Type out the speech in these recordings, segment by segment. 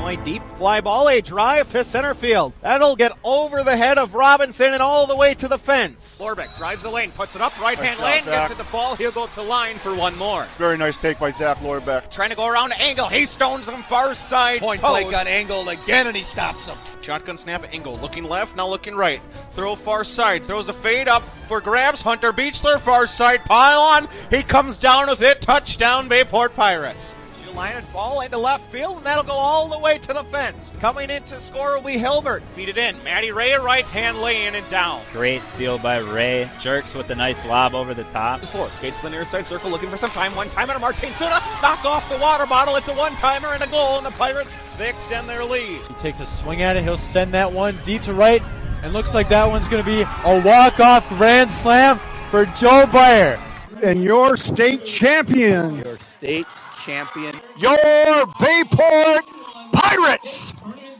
point deep fly ball, a drive to center field. That'll get over the head of Robinson and all the way to the fence. Lorbeck drives the lane, puts it up, right-hand lane, gets it to fall. He'll go to line for one more. Very nice take by Zach Lorbeck. Trying to go around Engel. He stones him far side. Point blank on Engel again, and he stops him. Shotgun snap, Engel looking left, now looking right. Throw far side, throws a fade up for grabs. Hunter Beechler, far side pylon. He comes down with it. Touchdown, Bayport Pirates. She'll line it ball into left field, and that'll go all the way to the fence. Coming in to score will be Hilbert. Feed it in. Maddie Ray, right-hand lane and down. Great steal by Ray. Jerks with a nice lob over the top. Four skates to the near side circle, looking for some time. One-timer, Martin Suna. Knock off the water bottle. It's a one-timer and a goal, and the Pirates, they extend their lead. He takes a swing at it. He'll send that one deep to right. And looks like that one's going to be a walk-off grand slam for Joe Byer. And your state champions. Your state champion. Your Bayport Pirates.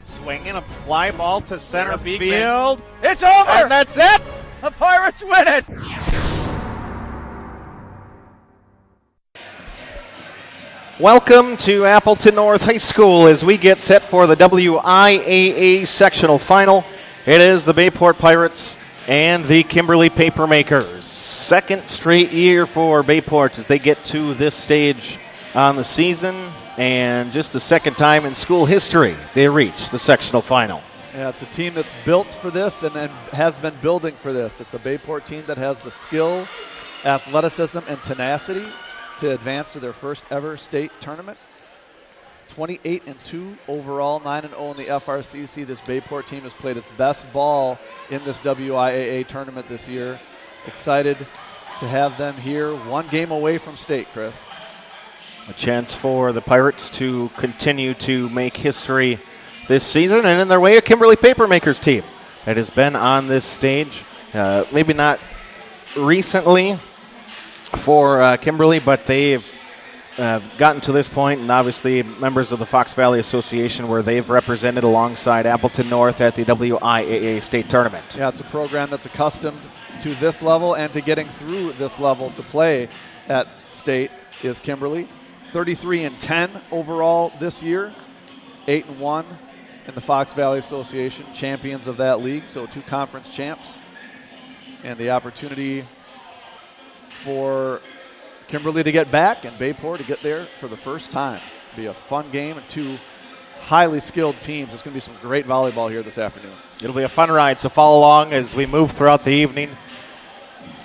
Swinging a fly ball to center field. It's over! And that's it! The Pirates win it! Welcome to Appleton North High School as we get set for the WIAA sectional final. It is the Bayport Pirates and the Kimberly Papermakers. Second straight year for Bayport as they get to this stage on the season, and just the second time in school history they reach the sectional final. Yeah, it's a team that's built for this and has been building for this. It's a Bayport team that has the skill, athleticism, and tenacity to advance to their first ever state tournament. 28-2 overall, 9-0 in the FRCC. This Bayport team has played its best ball in this WIAA tournament this year. Excited to have them here, one game away from state, Chris. A chance for the Pirates to continue to make history this season, and in their way, a Kimberly Papermakers team that has been on this stage. Maybe not recently for Kimberly, but they've gotten to this point, and obviously members of the Fox Valley Association where they've represented alongside Appleton North at the WIAA state tournament. Yeah, it's a program that's accustomed to this level and to getting through this level to play at state is Kimberly. 33-10 overall this year, 8-1 in the Fox Valley Association, champions of that league, so two conference champs. And the opportunity for Kimberly to get back and Bayport to get there for the first time. Be a fun game and two highly skilled teams. It's going to be some great volleyball here this afternoon. It'll be a fun ride, so follow along as we move throughout the evening,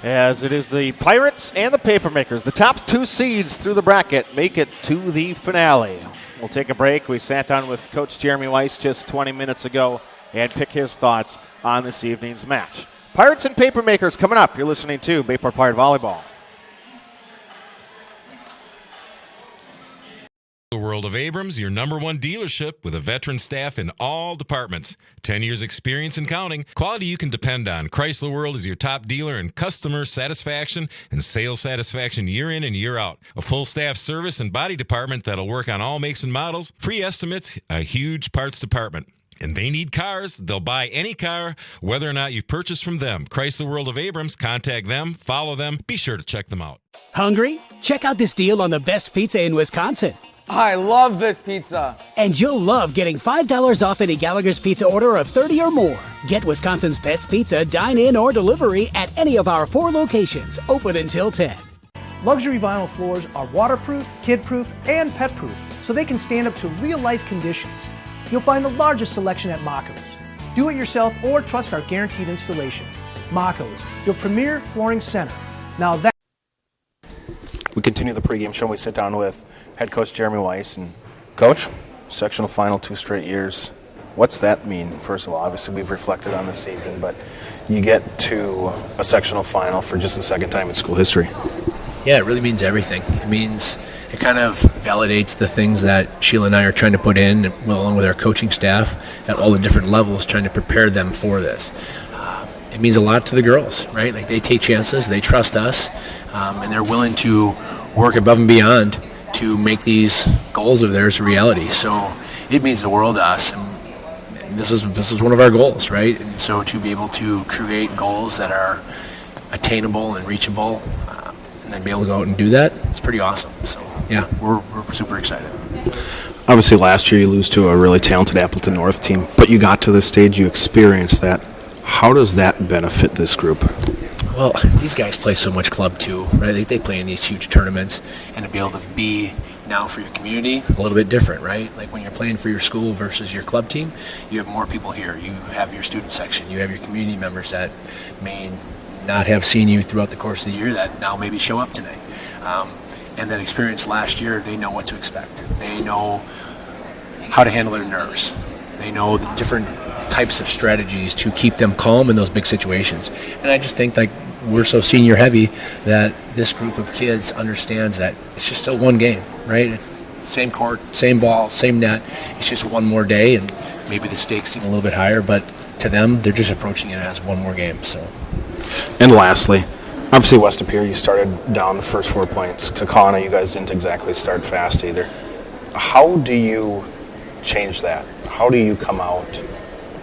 as it is the Pirates and the Papermakers. The top two seeds through the bracket make it to the finale. We'll take a break. We sat down with Coach Jeremy Weiss just 20 minutes ago and pick his thoughts on this evening's match. Pirates and Papermakers coming up. You're listening to Bayport Pirate Volleyball. The World of Abrams, your number one dealership with a veteran staff in all departments. 10 years experience and counting. Quality you can depend on. Chrysler World is your top dealer in customer satisfaction and sales satisfaction year in and year out. A full staff service and body department that'll work on all makes and models. Free estimates, a huge parts department. And they need cars. They'll buy any car, whether or not you purchase from them. Chrysler World of Abrams. Contact them. Follow them. Be sure to check them out. Hungry? Check out this deal on the best pizza in Wisconsin. I love this pizza. And you'll love getting $5 off any Gallagher's Pizza order of 30 or more. Get Wisconsin's best pizza, dine-in or delivery at any of our 4 locations, open until 10. Luxury vinyl floors are waterproof, kid-proof, and pet-proof, so they can stand up to real-life conditions. You'll find the largest selection at Mako's. Do it yourself or trust our guaranteed installation. Mako's, your premier flooring center. Now that. We continue the pregame show. We sit down with head coach Jeremy Weiss. And coach, sectional final 2 straight years. What's that mean? First of all, obviously we've reflected on the season, but you get to a sectional final for just the second time in school history. Yeah, it really means everything. It kind of validates the things that Sheila and I are trying to put in, along with our coaching staff at all the different levels, trying to prepare them for this. It means a lot to the girls, right? Like, they take chances, they trust us, and they're willing to work above and beyond to make these goals of theirs a reality. So it means the world to us, and this is one of our goals, right? And so to be able to create goals that are attainable and reachable, and then be able to go out and do that, it's pretty awesome. So yeah, we're super excited. Obviously, last year you lose to a really talented Appleton North team, but you got to this stage, you experienced that. How does that benefit this group? Well, these guys play so much club too, right? They play in these huge tournaments, and to be able to be now for your community, a little bit different, right? Like when you're playing for your school versus your club team, you have more people here. You have your student section. You have your community members that may not have seen you throughout the course of the year that now maybe show up tonight. And that experience last year, they know what to expect. They know how to handle their nerves. They know the different types of strategies to keep them calm in those big situations. And I just think like we're so senior heavy that this group of kids understands that it's just still one game, right? Same court, same ball, same net. It's just one more day, and maybe the stakes seem a little bit higher, but to them, they're just approaching it as one more game. So. And lastly, obviously West of Pier, you started down the first 4 points. Kaukauna, you guys didn't exactly start fast either. How do you change that? How do you come out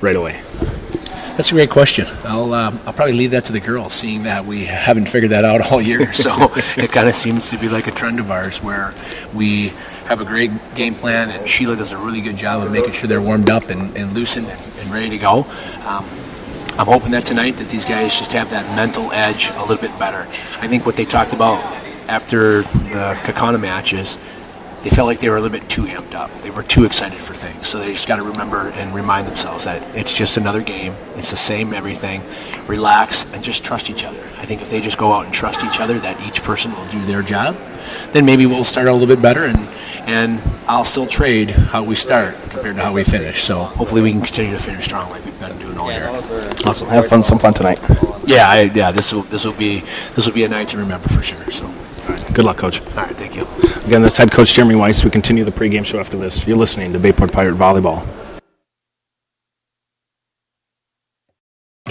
right away? That's a great question. I'll probably leave that to the girls, seeing that we haven't figured that out all year. So it kind of seems to be like a trend of ours where we have a great game plan, and Sheila does a really good job of making sure they're warmed up and loosened and ready to go. I'm hoping that tonight that these guys just have that mental edge a little bit better. I think what they talked about after the Kaukauna match is they felt like they were a little bit too amped up. They were too excited for things. So they just got to remember and remind themselves that it's just another game. It's the same everything. Relax and just trust each other. I think if they just go out and trust each other that each person will do their job, then maybe we'll start out a little bit better, and I'll still trade how we start compared to how we finish. So hopefully we can continue to finish strong like we've been doing all year. Awesome. Have some fun tonight. Yeah, this will be a night to remember for sure. So. Good luck, Coach. All right, thank you. Again, that's head coach Jeremy Weiss. We continue the pregame show after this. You're listening to Bayport Pirate Volleyball.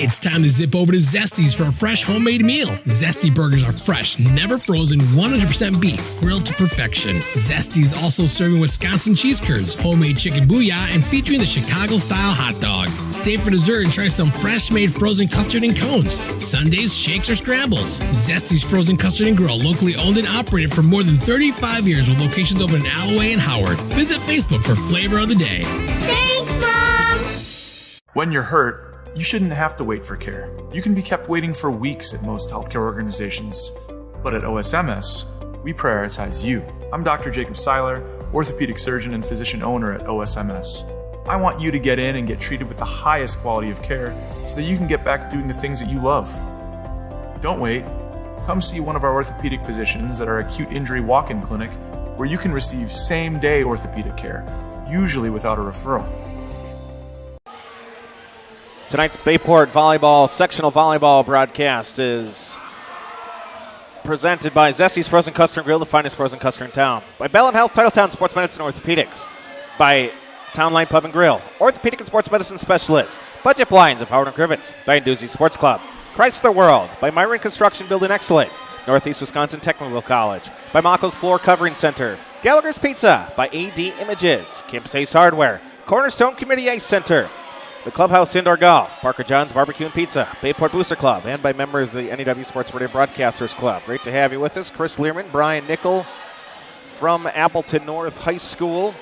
It's time to zip over to Zesty's for a fresh homemade meal. Zesty burgers are fresh, never frozen, 100% beef, grilled to perfection. Zesty's also serving Wisconsin cheese curds, homemade chicken booyah, and featuring the Chicago-style hot dog. Stay for dessert and try some fresh-made frozen custard and cones, sundaes, shakes, or scrambles. Zesty's Frozen Custard and Grill, locally owned and operated for more than 35 years with locations open in Alloway and Howard. Visit Facebook for flavor of the day. Thanks, Mom! When you're hurt, you shouldn't have to wait for care. You can be kept waiting for weeks at most healthcare organizations. But at OSMS, we prioritize you. I'm Dr. Jacob Seiler, orthopedic surgeon and physician owner at OSMS. I want you to get in and get treated with the highest quality of care so that you can get back doing the things that you love. Don't wait. Come see one of our orthopedic physicians at our acute injury walk-in clinic where you can receive same-day orthopedic care, usually without a referral. Tonight's Bayport Volleyball Sectional Volleyball broadcast is presented by Zesty's Frozen Custard Grill, the finest frozen custard in town. By Bell & Health, Titletown Sports Medicine Orthopedics. By Town Line Pub & Grill, Orthopedic and Sports Medicine Specialists. Budget Blinds of Howard & Crivets. By Nduzi Sports Club. Chrysler World. By Myron Construction Building Excellence. Northeast Wisconsin Technical College. By Mako's Floor Covering Center. Gallagher's Pizza. By AD Images. Camp Ace Hardware. Cornerstone Community Ice Center. The Clubhouse Indoor Golf, Parker John's Barbecue and Pizza, Bayport Booster Club, and by members of the NEW Sports Radio Broadcasters Club. Great to have you with us. Chris Learman, Brian Nickel from Appleton North High School.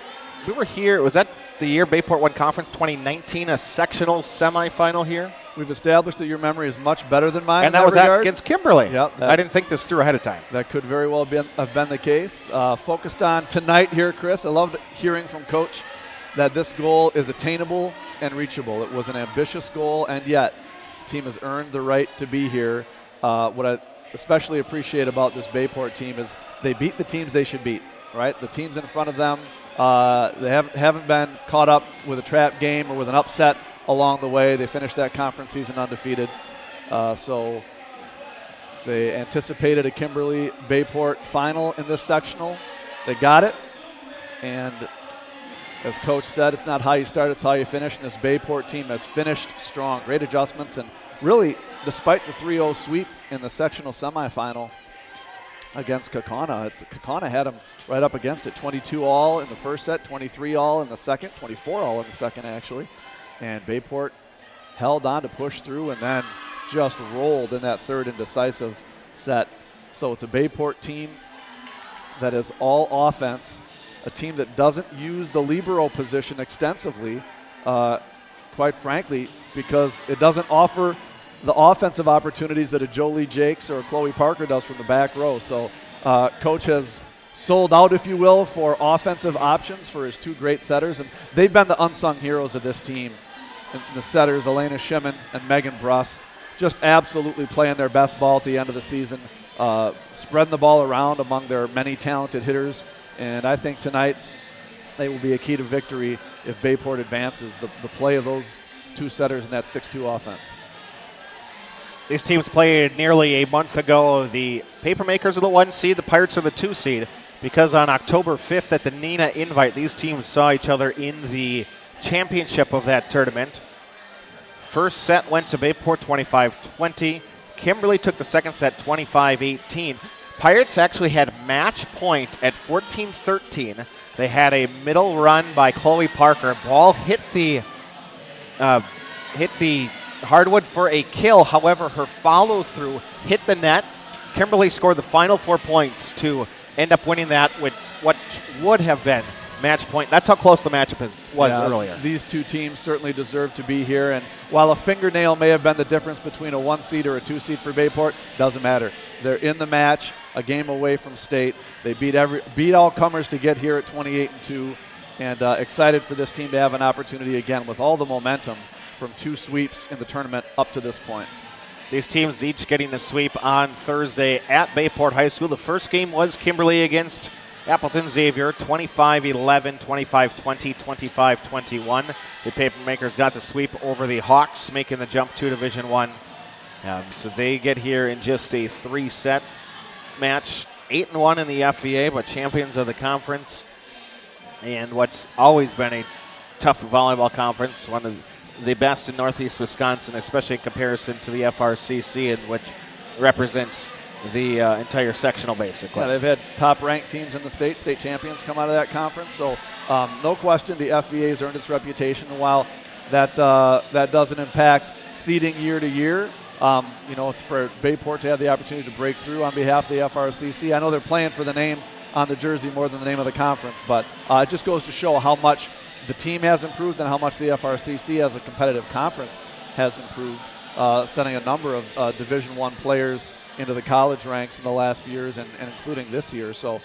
We were here, was that the year Bayport won conference 2019, a sectional semifinal here? We've established that your memory is much better than mine. And that was against Kimberly. Yep, I didn't think this through ahead of time. That could very well have been the case. Focused on tonight here, Chris. I loved hearing from Coach that this goal is attainable and reachable. It was an ambitious goal, and yet the team has earned the right to be here. What I especially appreciate about this Bayport team is they beat the teams they should beat, right? The teams in front of them, they haven't been caught up with a trap game or with an upset along the way. They finished that conference season undefeated. So they anticipated a Kimberly Bayport final in this sectional. They got it, and as Coach said, it's not how you start, it's how you finish. And this Bayport team has finished strong. Great adjustments. And really, despite the 3-0 sweep in the sectional semifinal against Kaukauna, Kaukauna had them right up against it. 22 all in the first set, 23 all in the second, 24 all in the second, actually. And Bayport held on to push through and then just rolled in that third and decisive set. So it's a Bayport team that is all offense a team that doesn't use the libero position extensively, quite frankly, because it doesn't offer the offensive opportunities that a Jolie Jakes or a Chloe Parker does from the back row. So Coach has sold out, if you will, for offensive options for his two great setters, and they've been the unsung heroes of this team. And the setters, Elena Shimon and Megan Bruss, just absolutely playing their best ball at the end of the season, spreading the ball around among their many talented hitters. And I think tonight they will be a key to victory if Bayport advances, the play of those two setters in that 6-2 offense. These teams played nearly a month ago. The Papermakers are the 1 seed, the Pirates are the 2 seed, because on October 5th at the Neenah Invite, these teams saw each other in the championship of that tournament. First set went to Bayport 25-20. Kimberly took the second set 25-18. Pirates actually had match point at 14-13. They had a middle run by Chloe Parker. Ball hit the hardwood for a kill. However, her follow-through hit the net. Kimberly scored the final 4 points to end up winning that with what would have been match point. That's how close the matchup was earlier. These two teams certainly deserve to be here, and while a fingernail may have been the difference between a 1 seed or a 2 seed for Bayport, doesn't matter. They're in the match, a game away from state. They beat all comers to get here at 28-2, and excited for this team to have an opportunity again with all the momentum from 2 sweeps in the tournament up to this point. These teams each getting the sweep on Thursday at Bayport High School. The first game was Kimberly against Appleton Xavier, 25-11, 25-20, 25-21. The Papermakers got the sweep over the Hawks, making the jump to Division I. So they get here in just a 3-set match. 8-1 in the FVA, but champions of the conference. And what's always been a tough volleyball conference, one of the best in Northeast Wisconsin, especially in comparison to the FRCC, and which represents the entire sectional, basically. Yeah, they've had top-ranked teams in the state champions come out of that conference. So no question the FVA has earned its reputation. And while that doesn't impact seeding year to year, for Bayport to have the opportunity to break through on behalf of the FRCC, I know they're playing for the name on the jersey more than the name of the conference, but it just goes to show how much the team has improved and how much the FRCC as a competitive conference has improved, sending a number of Division I players into the college ranks in the last few years and including this year. So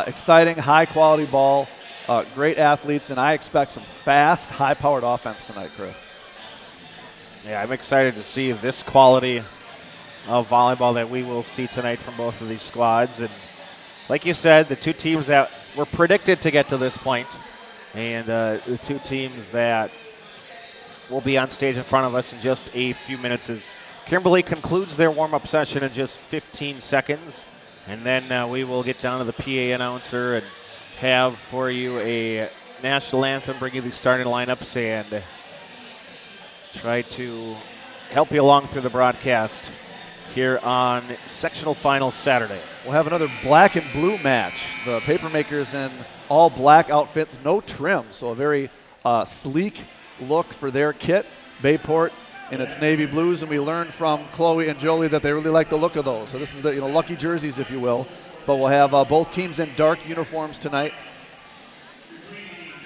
exciting, high-quality ball, great athletes, and I expect some fast, high-powered offense tonight, Chris. Yeah, I'm excited to see this quality of volleyball that we will see tonight from both of these squads. And like you said, the two teams that were predicted to get to this point, and the two teams that will be on stage in front of us in just a few minutes is Kimberly concludes their warm-up session in just 15 seconds, and then we will get down to the PA announcer and have for you a national anthem, bring you the starting lineups, and try to help you along through the broadcast here on sectional finals Saturday. We'll have another black and blue match. The Papermakers in all black outfits, no trim, so a very sleek look for their kit. Bayport in its navy blues, and we learned from Chloe and Jolie that they really like the look of those. So this is the lucky jerseys, if you will. But we'll have both teams in dark uniforms tonight.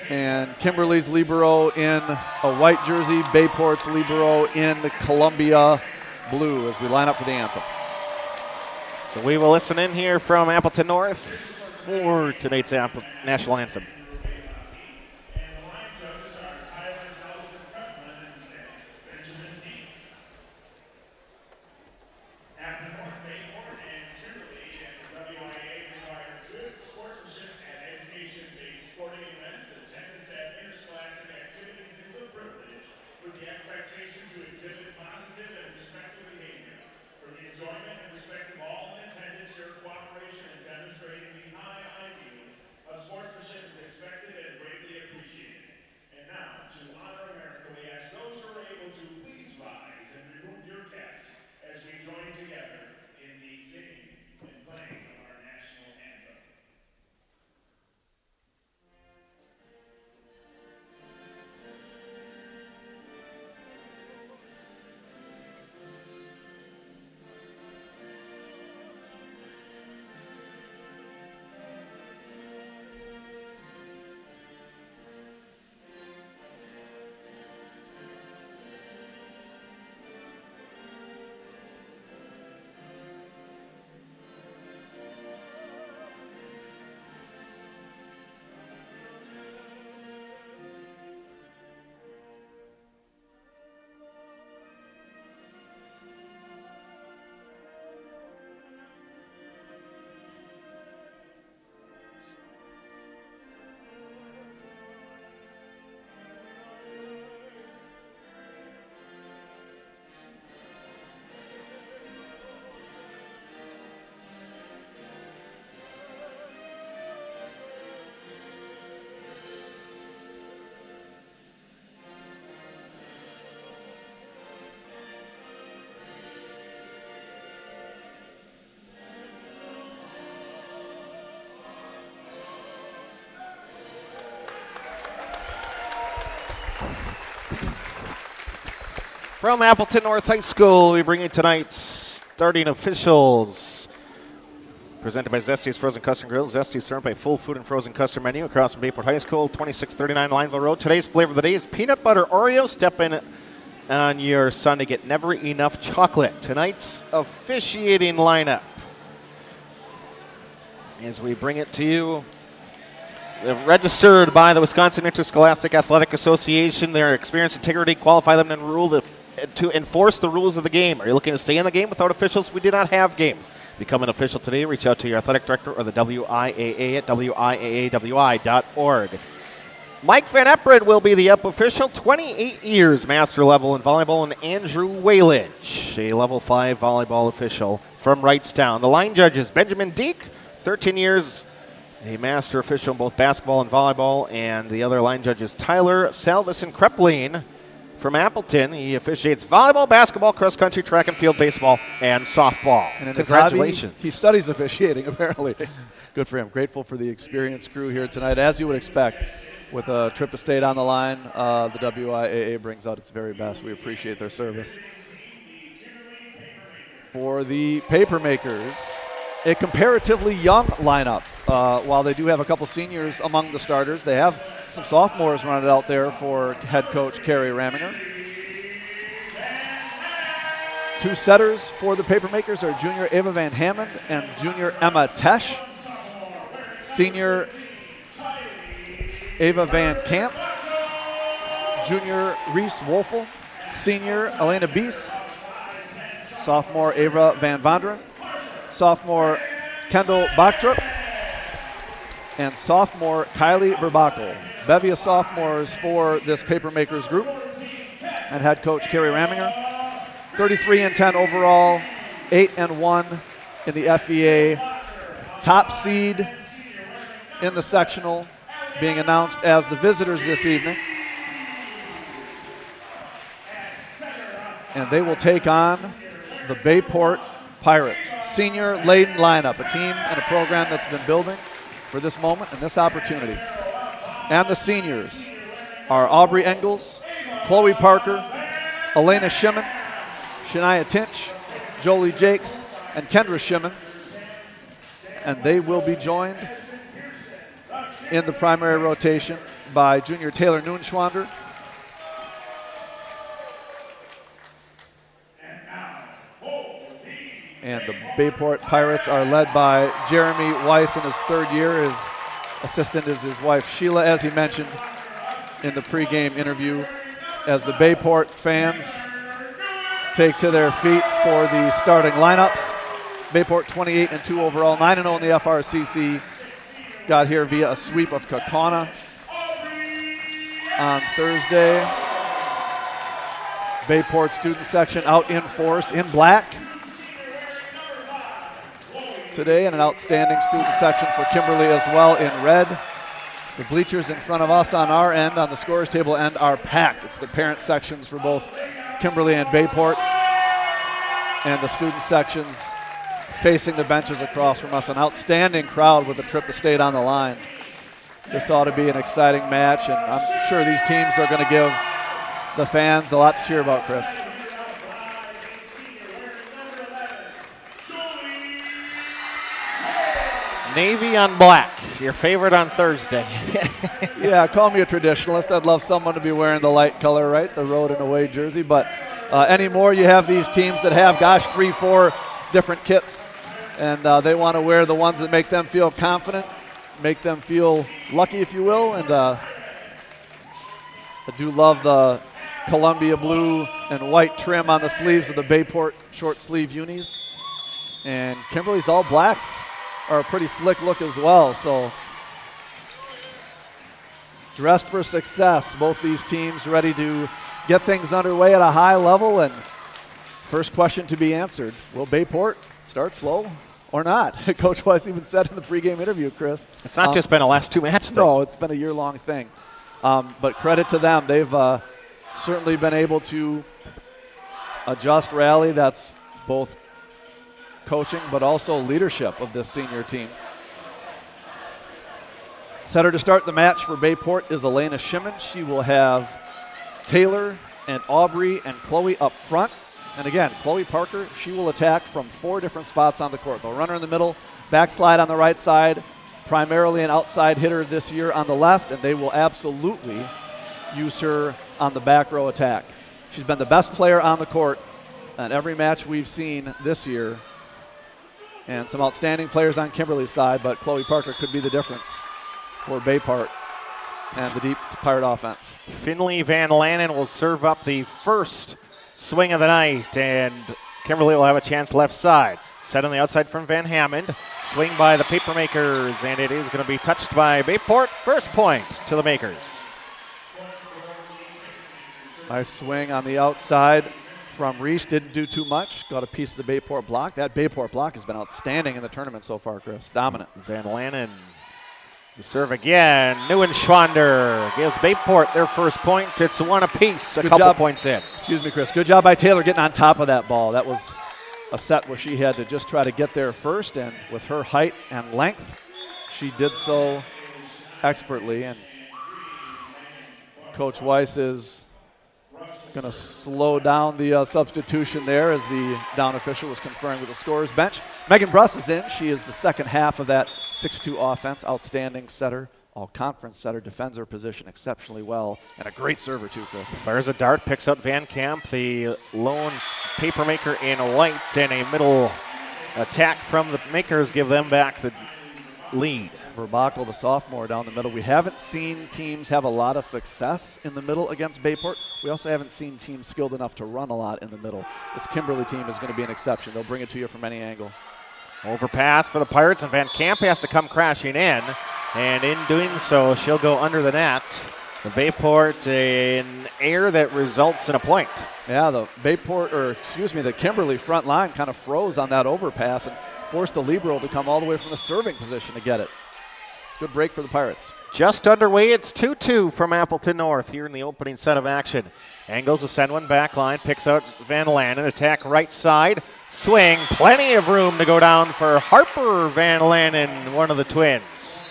And Kimberly's libero in a white jersey, Bayport's libero in the Columbia blue as we line up for the anthem. So we will listen in here from Appleton North for tonight's national anthem. Sportsmanship is From Appleton North High School, we bring you tonight's starting officials. Presented by Zesty's Frozen Custom Grill. Zesty's served by full food and frozen custom menu across from Bayport High School, 2639 Lineville Road. Today's flavor of the day is peanut butter Oreo. Step in on your Sunday, get never enough chocolate. Tonight's officiating lineup, as we bring it to you, registered by the Wisconsin Interscholastic Athletic Association. Their experience, integrity, qualify them and rule to enforce the rules of the game. Are you looking to stay in the game without officials? We do not have games. Become an official today. Reach out to your athletic director or the WIAA at WIAAWI.org. Mike Van Epred will be the UP official. 28 years master level in volleyball. And Andrew Wayledge, a level 5 volleyball official from Wrightstown. The line judges, Benjamin Deek, 13 years a master official in both basketball and volleyball. And the other line judges, Tyler Salvesen Krepling from Appleton. He officiates volleyball, basketball, cross country, track and field, baseball, and softball. And in congratulations. He studies officiating, apparently. Good for him. Grateful for the experienced crew here tonight, as you would expect. With a trip to state on the line, the WIAA brings out its very best. We appreciate their service. For the Papermakers, a comparatively young lineup. While they do have a couple seniors among the starters, they have some sophomores running out there for head coach Carrie Raminger. Two setters for the Papermakers are junior Ava Van Hammond and junior Emma Tesh. Senior Ava Van Camp, junior Reese Wolfel, senior Elena Bies, sophomore Ava Van Vanderen, sophomore Kendall Bachtrup, and sophomore Kylie Verbakel. Bevy of sophomores for this Papermakers group, and head coach Carrie Raminger. 33-10 overall, 8-1 in the FVA. Top seed in the sectional, being announced as the visitors this evening. And they will take on the Bayport Pirates. Senior laden lineup, a team and a program that's been building for this moment and this opportunity. And the seniors are Aubrey Engels, Chloe Parker, Elena Shimon, Shania Tinch, Jolie Jakes, and Kendra Shimon. And they will be joined in the primary rotation by junior Taylor Noonschwander, and the Bayport Pirates are led by Jeremy Weiss in his third year. His assistant is his wife Sheila, as he mentioned in the pregame interview, as the Bayport fans take to their feet for the starting lineups. Bayport 28-2 overall, 9-0 in the FRCC. Got here via a sweep of Kaukauna on Thursday. Bayport student section out in force in black today, and an outstanding student section for Kimberly as well in red. The bleachers in front of us on our end, on the scorers table end, are packed. It's the parent sections for both Kimberly and Bayport, and the student sections facing the benches across from us. An outstanding crowd with a trip to state on the line. This ought to be an exciting match, and I'm sure these teams are going to give the fans a lot to cheer about, Chris. Navy on black, your favorite on Thursday. Yeah, call me a traditionalist. I'd love someone to be wearing the light color, right? The road and away jersey. But anymore, you have these teams that have, 3-4 different kits. And they want to wear the ones that make them feel confident, make them feel lucky, if you will. And I do love the Columbia blue and white trim on the sleeves of the Bayport short sleeve unis. And Kimberly's all blacks are a pretty slick look as well. So dressed for success. Both these teams ready to get things underway at a high level. And first question to be answered, will Bayport start slow or not? Coach Weiss even said in the pregame interview, Chris. It's not just been a last two match thing. No, it's been a year-long thing. But credit to them. They've certainly been able to adjust, rally. That's both coaching but also leadership of this senior team. Setter to start the match for Bayport is Elena Shimon. She will have Taylor and Aubrey and Chloe up front. And again, Chloe Parker, she will attack from 4 different spots on the court. They'll run her in the middle, backslide on the right side, primarily an outside hitter this year on the left, and they will absolutely use her on the back row attack. She's been the best player on the court in every match we've seen this year. And some outstanding players on Kimberly's side, but Chloe Parker could be the difference for Bayport and the deep Pirate offense. Finley Van Lannen will serve up the first swing of the night, and Kimberly will have a chance left side. Set on the outside from Van Hammond. Swing by the Papermakers, and it is going to be touched by Bayport. First point to the Makers. Nice swing on the outside from Reese. Didn't do too much. Got a piece of the Bayport block. That Bayport block has been outstanding in the tournament so far, Chris. Dominant. Van Lannen. The serve again. Neuenschwander gives Bayport their first point. It's one apiece. A couple points in. Excuse me, Chris. Good job by Taylor getting on top of that ball. That was a set where she had to just try to get there first, and with her height and length, she did so expertly. And Coach Weiss is going to slow down the substitution there as the down official was conferring with the scorer's bench. Megan Bruss is in. She is the second half of that 6-2 offense. Outstanding setter, all-conference setter, defends her position exceptionally well, and a great server too, Chris. Fires a dart, picks up Van Camp, the lone Papermaker in white, and a middle attack from the Makers give them back the lead. Verbakel, the sophomore, down the middle. We haven't seen teams have a lot of success in the middle against Bayport. We also haven't seen teams skilled enough to run a lot in the middle. This Kimberly team is going to be an exception. They'll bring it to you from any angle. Overpass for the Pirates, and Van Camp has to come crashing in. And in doing so, she'll go under the net. The Bayport, an error that results in a point. Yeah, the Kimberly front line kind of froze on that overpass and forced the libero to come all the way from the serving position to get it. Good break for the Pirates. Just underway, it's 2-2 from Appleton North here in the opening set of action. Angles will send one back line, picks out Van Lannen, attack right side, swing, plenty of room to go down for Harper Van Lannen, one of the twins.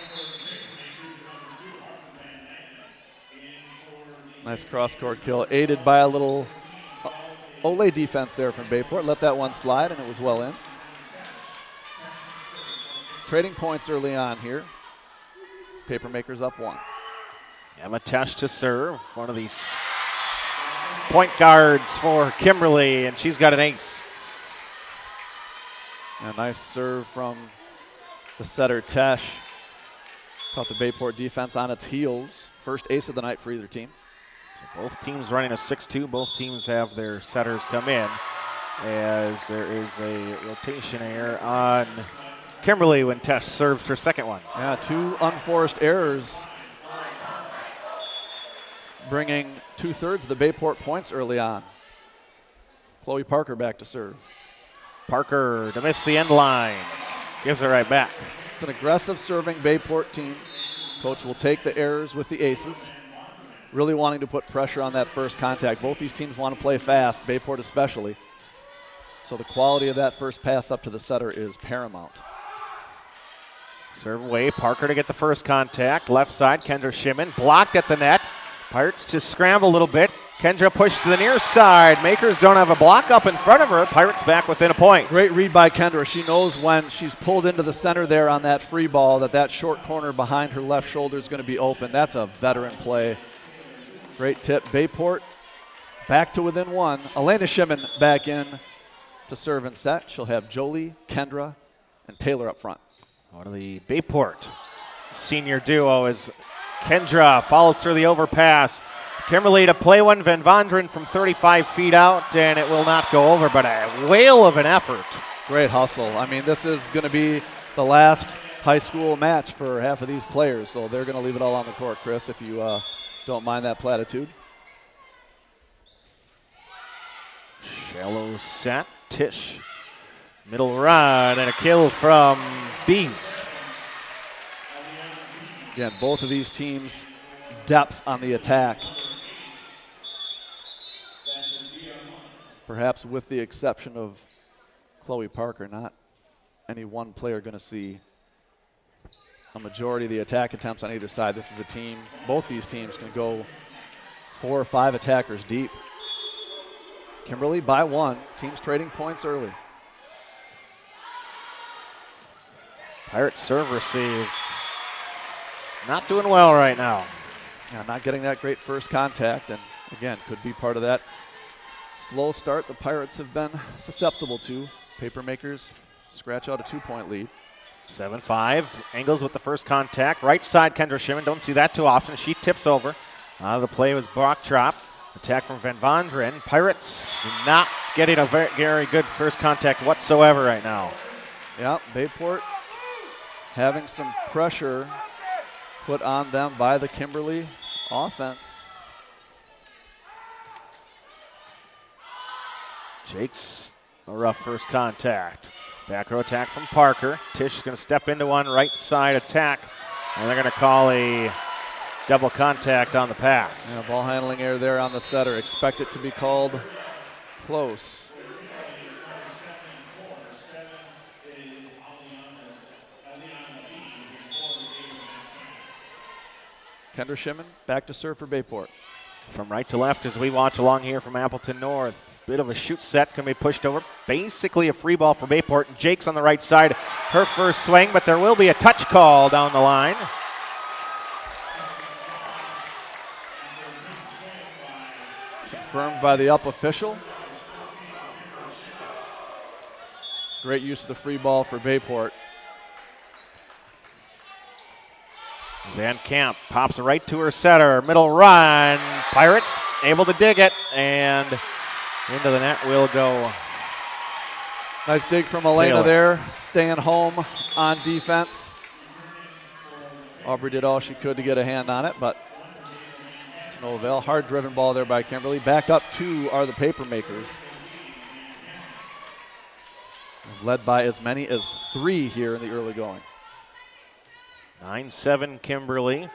Nice cross-court kill, aided by a little Ole defense there from Bayport. Let that one slide, and it was well in. Trading points early on here. Papermakers up 1. Emma Tesh to serve, one of these point guards for Kimberly, and she's got an ace. A nice serve from the setter Tesh. Caught the Bayport defense on its heels. First ace of the night for either team. So both teams running a 6-2. Both teams have their setters come in as there is a rotation error on Kimberly when Tesh serves her second one. Yeah, 2 unforced errors, bringing 2/3 of the Bayport points early on. Chloe Parker back to serve. Parker to miss the end line. Gives it right back. It's an aggressive serving Bayport team. Coach will take the errors with the aces. Really wanting to put pressure on that first contact. Both these teams want to play fast, Bayport especially. So the quality of that first pass up to the setter is paramount. Serve away, Parker to get the first contact. Left side, Kendra Shimon blocked at the net. Pirates to scramble a little bit. Kendra pushed to the near side. Makers don't have a block up in front of her. Pirates back within a point. Great read by Kendra. She knows when she's pulled into the center there on that free ball that short corner behind her left shoulder is going to be open. That's a veteran play. Great tip. Bayport back to within 1. Elena Shimon back in to serve and set. She'll have Jolie, Kendra, and Taylor up front. One of the Bayport senior duo is Kendra follows through the overpass. Kimberly to play one. Van Vonderen from 35 feet out, and it will not go over, but a whale of an effort. Great hustle. I mean, this is going to be the last high school match for half of these players, so they're going to leave it all on the court, Chris, if you don't mind that platitude. Shallow set. Tish. Middle run and a kill from Bees. Again, both of these teams, depth on the attack. Perhaps with the exception of Chloe Parker, not any one player going to see a majority of the attack attempts on either side. This is a team, both these teams can go 4 or 5 attackers deep. Kimberly by 1. Teams trading points early. Pirates serve receive. Not doing well right now. Yeah, not getting that great first contact, and again, could be part of that slow start the Pirates have been susceptible to. Papermakers scratch out a 2-point lead. 7-5. Engels with the first contact. Right side, Kendra Shimon. Don't see that too often. She tips over. The play was Brock drop. Attack from Van Vonderen. Pirates not getting a very good first contact whatsoever right now. Yeah, Bayport having some pressure put on them by the Kimberly offense. Jakes, a rough first contact. Back row attack from Parker. Tish is going to step into one right side attack, and they're going to call a double contact on the pass. Yeah, ball handling error there on the setter. Expect it to be called close. Kendra Shimon back to serve for Bayport. From right to left as we watch along here from Appleton North. Bit of a shoot set can be pushed over. Basically a free ball for Bayport. Jake's on the right side. Her first swing, but there will be a touch call down the line. Confirmed by the up official. Great use of the free ball for Bayport. Van Camp pops it right to her setter. Middle run. Pirates able to dig it, and into the net will go. Nice dig from Elena Taylor there, staying home on defense. Aubrey did all she could to get a hand on it, but no avail. Hard driven ball there by Kimberly. Back up 2 are the Papermakers. Led by as many as 3 here in the early going. 9-7 Kimberly.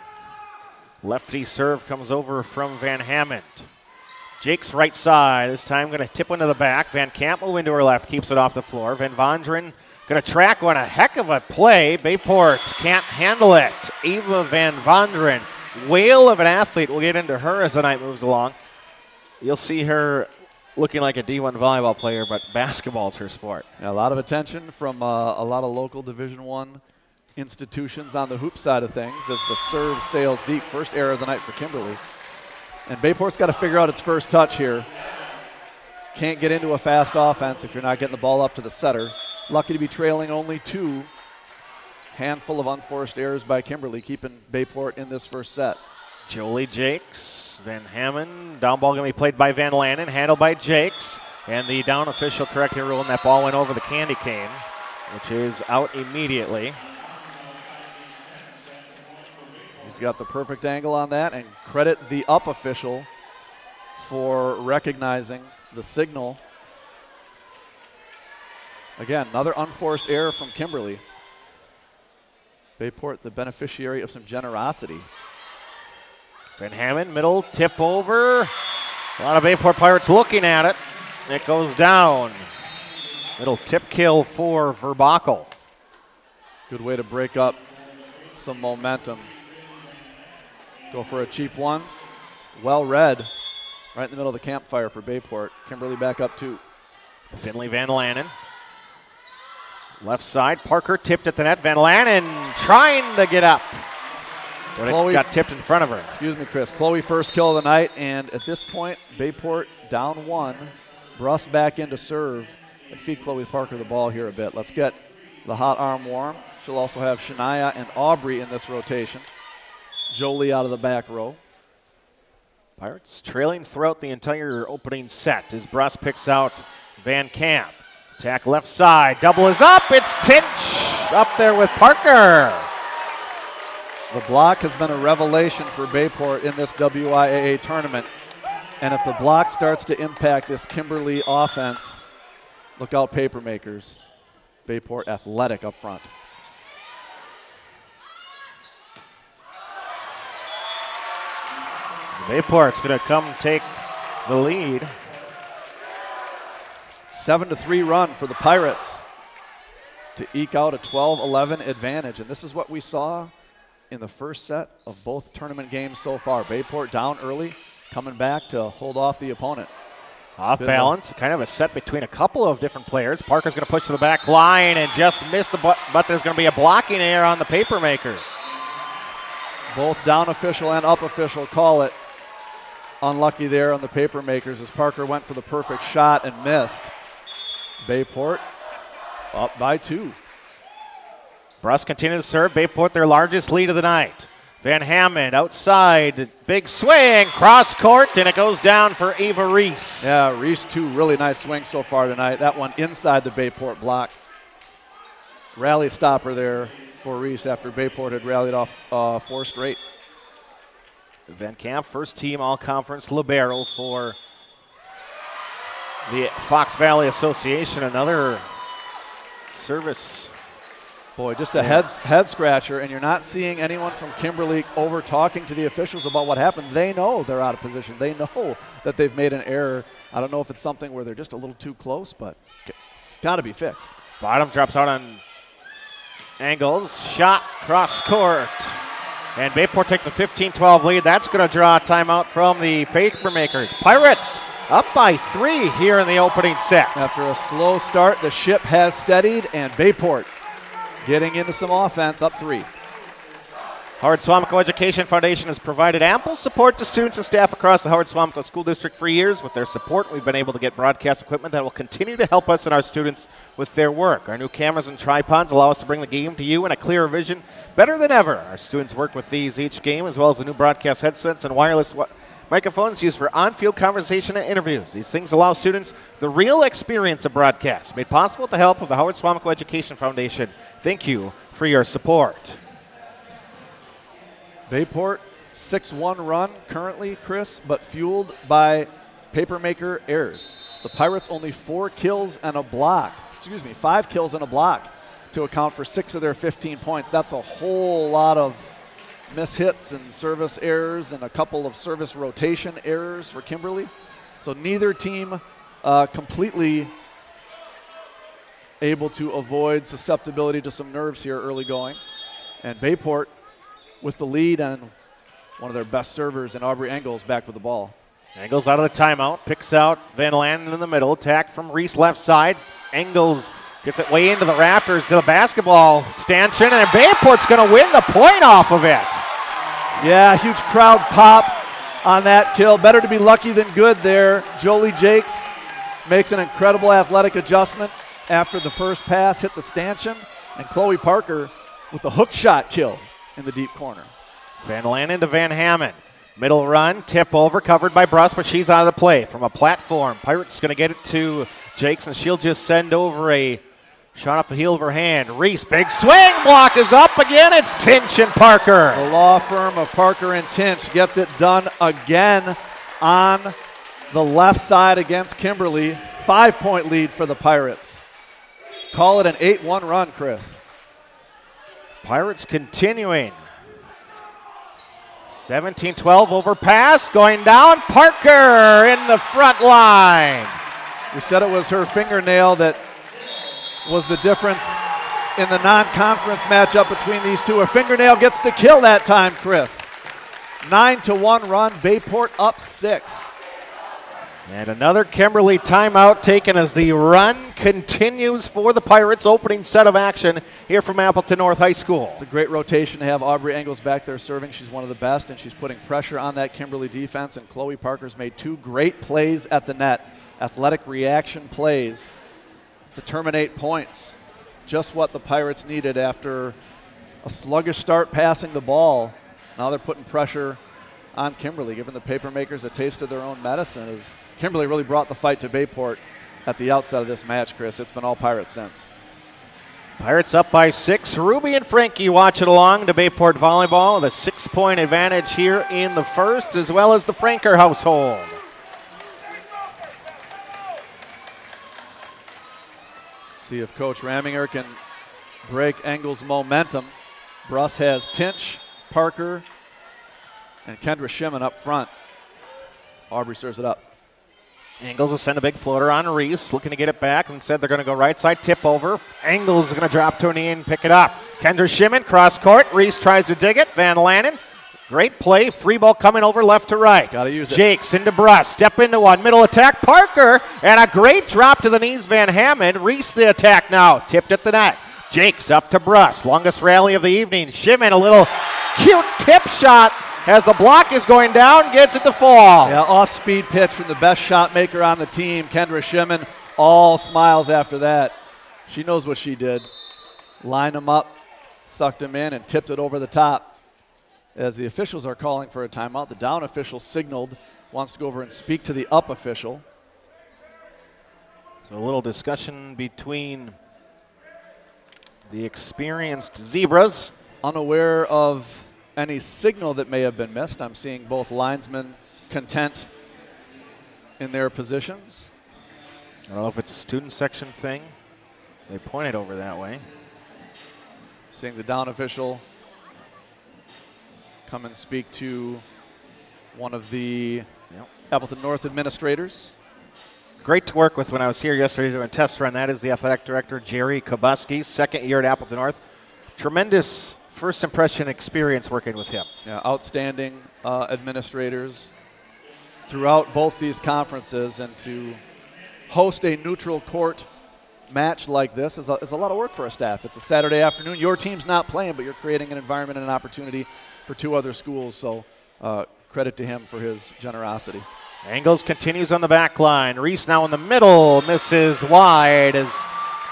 Lefty serve comes over from Van Hammond. Jake's right side, this time going to tip one to the back. Van Camp will win to her left, keeps it off the floor. Van Vonderen going to track one, a heck of a play. Bayport can't handle it. Ava Van Vonderen, whale of an athlete. We'll get into her as the night moves along. You'll see her looking like a D1 volleyball player, but basketball's her sport. Yeah, a lot of attention from a lot of local Division I institutions on the hoop side of things as the serve sails deep. First error of the night for Kimberly. And Bayport's got to figure out its first touch here. Can't get into a fast offense if you're not getting the ball up to the setter. Lucky to be trailing only 2. Handful of unforced errors by Kimberly, keeping Bayport in this first set. Jolie Jakes, Van Hammond, down ball going to be played by Van Lannen, handled by Jakes. And the down official corrected rule, and that ball went over the candy cane, which is out immediately. He's got the perfect angle on that, and credit the up official for recognizing the signal. Again, another unforced error from Kimberly. Bayport, the beneficiary of some generosity. Van Hammond, middle, tip over. A lot of Bayport Pirates looking at it. It goes down. Middle tip kill for Verbakel. Good way to break up some momentum. Go for a cheap one. Well read. Right in the middle of the campfire for Bayport. Kimberly back up 2. Finley Van Lannen. Left side, Parker tipped at the net. Van Lannen trying to get up. But it got tipped in front of her. Excuse me, Chris. Chloe first kill of the night, and at this point, Bayport down 1. Bruss back in to serve. And feed Chloe Parker the ball here a bit. Let's get the hot arm warm. She'll also have Shania and Aubrey in this rotation. Jolie out of the back row. Pirates trailing throughout the entire opening set as Bruss picks out Van Camp. Attack left side. Double is up. It's Tinch up there with Parker. The block has been a revelation for Bayport in this WIAA tournament. And if the block starts to impact this Kimberly offense, look out Papermakers. Bayport athletic up front. Bayport's going to come take the lead. 7-3 run for the Pirates to eke out a 12-11 advantage. And this is what we saw in the first set of both tournament games so far. Bayport down early, coming back to hold off the opponent. Off balance, kind of a set between a couple of different players. Parker's going to push to the back line and just miss the but there's going to be a blocking error on the Papermakers. Both down official and up official call it unlucky there on the Papermakers as Parker went for the perfect shot and missed. Bayport up by 2. Bruss continue to serve. Bayport their largest lead of the night. Van Hammond outside, big swing, cross court, and it goes down for Ava Reese. Yeah, Reese, 2 really nice swings so far tonight. That one inside the Bayport block. Rally stopper there for Reese after Bayport had rallied off 4 straight. Van Camp, first team all-conference libero for the Fox Valley Association. Another service. Boy, just a head scratcher, and you're not seeing anyone from Kimberly over talking to the officials about what happened. They know they're out of position. They know that they've made an error. I don't know if it's something where they're just a little too close, but it's got to be fixed. Bottom drops out on Angles. Shot cross court. And Bayport takes a 15-12 lead. That's going to draw a timeout from the Papermakers. Pirates up by 3 here in the opening set. After a slow start, the ship has steadied, and Bayport getting into some offense, up 3. Howard Swamico Education Foundation has provided ample support to students and staff across the Howard Swamico School District for years. With their support, we've been able to get broadcast equipment that will continue to help us and our students with their work. Our new cameras and tripods allow us to bring the game to you in a clearer vision better than ever. Our students work with these each game, as well as the new broadcast headsets and wireless microphones used for on-field conversation and interviews. These things allow students the real experience of broadcast, made possible with the help of the Howard Swamico Education Foundation. Thank you for your support. Bayport, 6-1 run currently, Chris, but fueled by Papermaker errors. The Pirates only 5 kills and a block to account for 6 of their 15 points. That's a whole lot of miss hits and service errors and a couple of service rotation errors for Kimberly. So neither team completely able to avoid susceptibility to some nerves here early going. And Bayport with the lead and one of their best servers in Aubrey Engels back with the ball. Engels out of the timeout, picks out Van Landen in the middle, attack from Reese left side. Engels gets it way into the Raptors to the basketball stanchion, and Bayport's going to win the point off of it. Yeah, huge crowd pop on that kill. Better to be lucky than good there. Jolie Jakes makes an incredible athletic adjustment after the first pass hit the stanchion, and Chloe Parker with the hook shot kill in the deep corner. Van Landen to Van Hammond. Middle run, tip over, covered by Bruss, but she's out of the play from a platform. Pirates going to get it to Jakes, and she'll just send over a shot off the heel of her hand. Reese, big swing, block is up again. It's Tinch and Parker. The law firm of Parker and Tinch gets it done again on the left side against Kimberly. 5-point lead for the Pirates. Call it an 8-1 run, Chris. Pirates continuing. 17-12 overpass, going down. Parker in the front line. We said it was her fingernail that was the difference in the non-conference matchup between these two. Her fingernail gets the kill that time, Chris. 9-1 run, Bayport up 6. And another Kimberly timeout taken as the run continues for the Pirates. Opening set of action here from Appleton North High School. It's a great rotation to have Aubrey Engels back there serving. She's one of the best, and she's putting pressure on that Kimberly defense. And Chloe Parker's made 2 great plays at the net, athletic reaction plays to terminate points. Just what the Pirates needed after a sluggish start passing the ball. Now they're putting pressure on Kimberly, giving the Papermakers a taste of their own medicine. As Kimberly really brought the fight to Bayport at the outset of this match, Chris. It's been all Pirates since. Pirates up by 6. Ruby and Frankie watching along to Bayport Volleyball. The 6-point advantage here in the first, as well as the Franker household. See if Coach Raminger can break Engels' momentum. Bruss has Tinch, Parker, and Kendra Shimon up front. Aubrey serves it up. Engels will send a big floater on Reese, looking to get it back. Instead, they're going to go right side, tip over. Engels is going to drop to her knee and pick it up. Kendra Shimon, cross court. Reese tries to dig it. Van Landen Great play. Free ball coming over left to right. Got to use it. Jakes into Bruss. Step into one. Middle attack. Parker. And a great drop to the knees. Van Hammond. Reese the attack now. Tipped at the net. Jakes up to Bruss. Longest rally of the evening. Shimon a little cute tip shot as the block is going down. Gets it to fall. Yeah, off-speed pitch from the best shot maker on the team, Kendra Shimon. All smiles after that. She knows what she did. Lined him up, sucked him in, and tipped it over the top. As the officials are calling for a timeout, the down official signaled, wants to go over and speak to the up official. So a little discussion between the experienced Zebras. Unaware of any signal that may have been missed. I'm seeing both linesmen content in their positions. I don't know if it's a student section thing. They pointed over that way. Seeing the down official come and speak to one of the Appleton North administrators. Great to work with when I was here yesterday doing a test run. That is the athletic director, Jerry Kobuski, second year at Appleton North. Tremendous first impression experience working with him. Yeah, outstanding administrators throughout both these conferences, and to host a neutral court match like this is a lot of work for a staff. It's a Saturday afternoon. Your team's not playing, but you're creating an environment and an opportunity for two other schools, so credit to him for his generosity. Angles continues on the back line. Reese now in the middle, misses wide as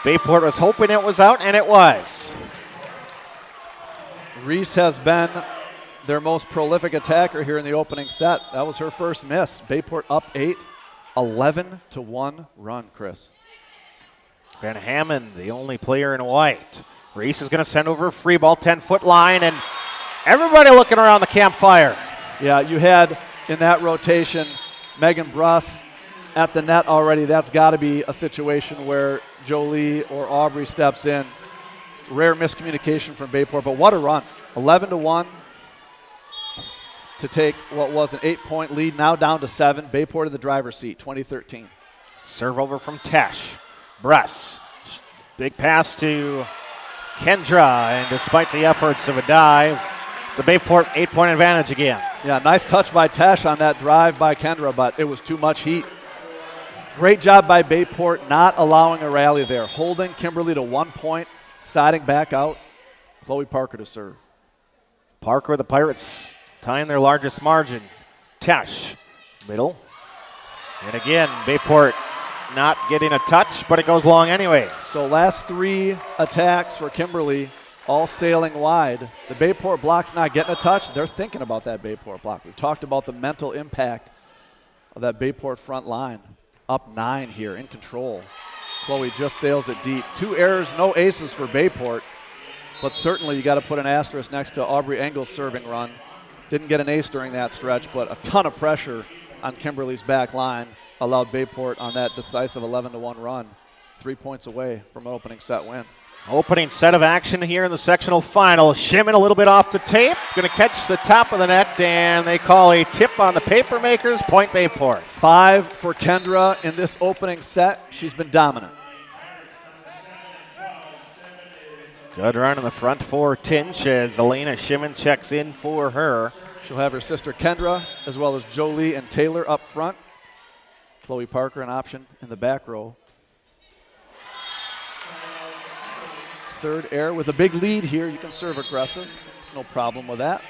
Bayport was hoping it was out, and it was. Reese has been their most prolific attacker here in the opening set. That was her first miss. Bayport up 8, 11-1 run, Chris. Van Hammond, the only player in white. Reese is going to send over a free ball, 10-foot line, and everybody looking around the campfire. Yeah, you had in that rotation Megan Bruss at the net already. That's got to be a situation where Jolie or Aubrey steps in. Rare miscommunication from Bayport, but what a run. 11-1 to take what was an 8-point lead, now down to 7. Bayport in the driver's seat, 2013. Serve over from Tesh. Bruss. Big pass to Kendra, and despite the efforts of a dive, it's a Bayport 8-point advantage again. Yeah, nice touch by Tesh on that drive by Kendra, but it was too much heat. Great job by Bayport not allowing a rally there, holding Kimberly to 1 point, siding back out. Chloe Parker to serve. Parker, the Pirates tying their largest margin. Tesh, middle. And again, Bayport not getting a touch, but it goes long anyways. So last 3 attacks for Kimberly, all sailing wide. The Bayport block's not getting a touch. They're thinking about that Bayport block. We've talked about the mental impact of that Bayport front line. Up 9 here, in control. Chloe just sails it deep. 2 errors, no aces for Bayport, but certainly you got to put an asterisk next to Aubrey Engel's serving run. Didn't get an ace during that stretch, but a ton of pressure on Kimberly's back line allowed Bayport on that decisive 11-1 run. 3 points away from an opening set win. Opening set of action here in the sectional final. Shimon a little bit off the tape. Going to catch the top of the net, and they call a tip on the Papermakers. Point Bayport. 5 for Kendra in this opening set. She's been dominant. Good run in the front for Tinch as Elena Shimon checks in for her. She'll have her sister Kendra as well as Jolie and Taylor up front. Chloe Parker an option in the back row. Third air with a big lead here. You can serve aggressive. No problem with that.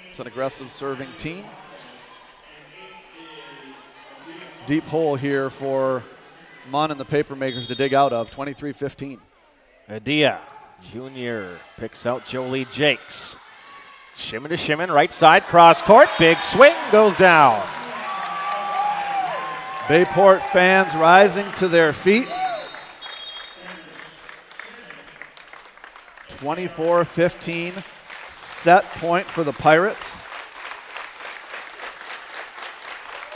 It's an aggressive serving team. Deep hole here for Munn and the Papermakers to dig out of, 23-15. Adia Jr. picks out Jolie Jakes. Shimon to Shimon, right side, cross court, big swing, goes down. Bayport fans rising to their feet. 24-15 set point for the Pirates.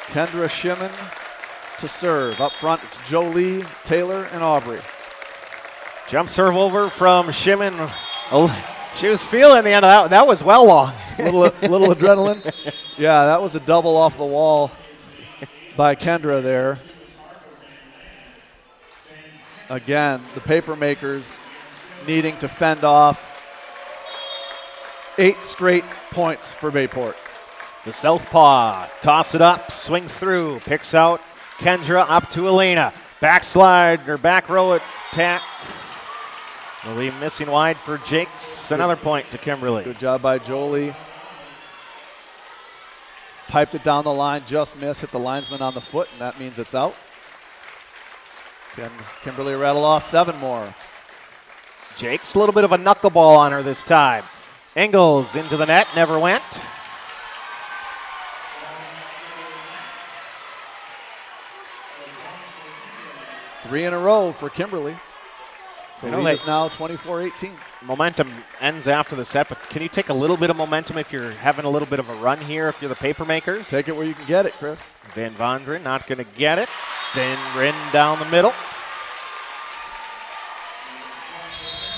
Kendra Shimon to serve. Up front, it's Jolie, Taylor, and Aubrey. Jump serve over from Shimon. She was feeling the end of that. That was well long. little adrenaline. Yeah, that was a double off the wall by Kendra there. Again, the Papermakers needing to fend off 8 straight points for Bayport. The southpaw, toss it up, swing through, picks out Kendra up to Elena. Backslide or back row attack. Will be missing wide for Jakes. Another point to Kimberly. Good job by Jolie. Piped it down the line, just missed, hit the linesman on the foot, and that means it's out. Can Kimberly rattle off 7 more? Jakes, a little bit of a knuckleball on her this time. Engels into the net, never went. Three in a row for Kimberly. The You know lead is now 24-18. Momentum ends after the set, but can you take a little bit of momentum if you're having a little bit of a run here, if you're the Papermakers? Take it where you can get it, Chris. Van Vonderen not going to get it. Then Rin down the middle.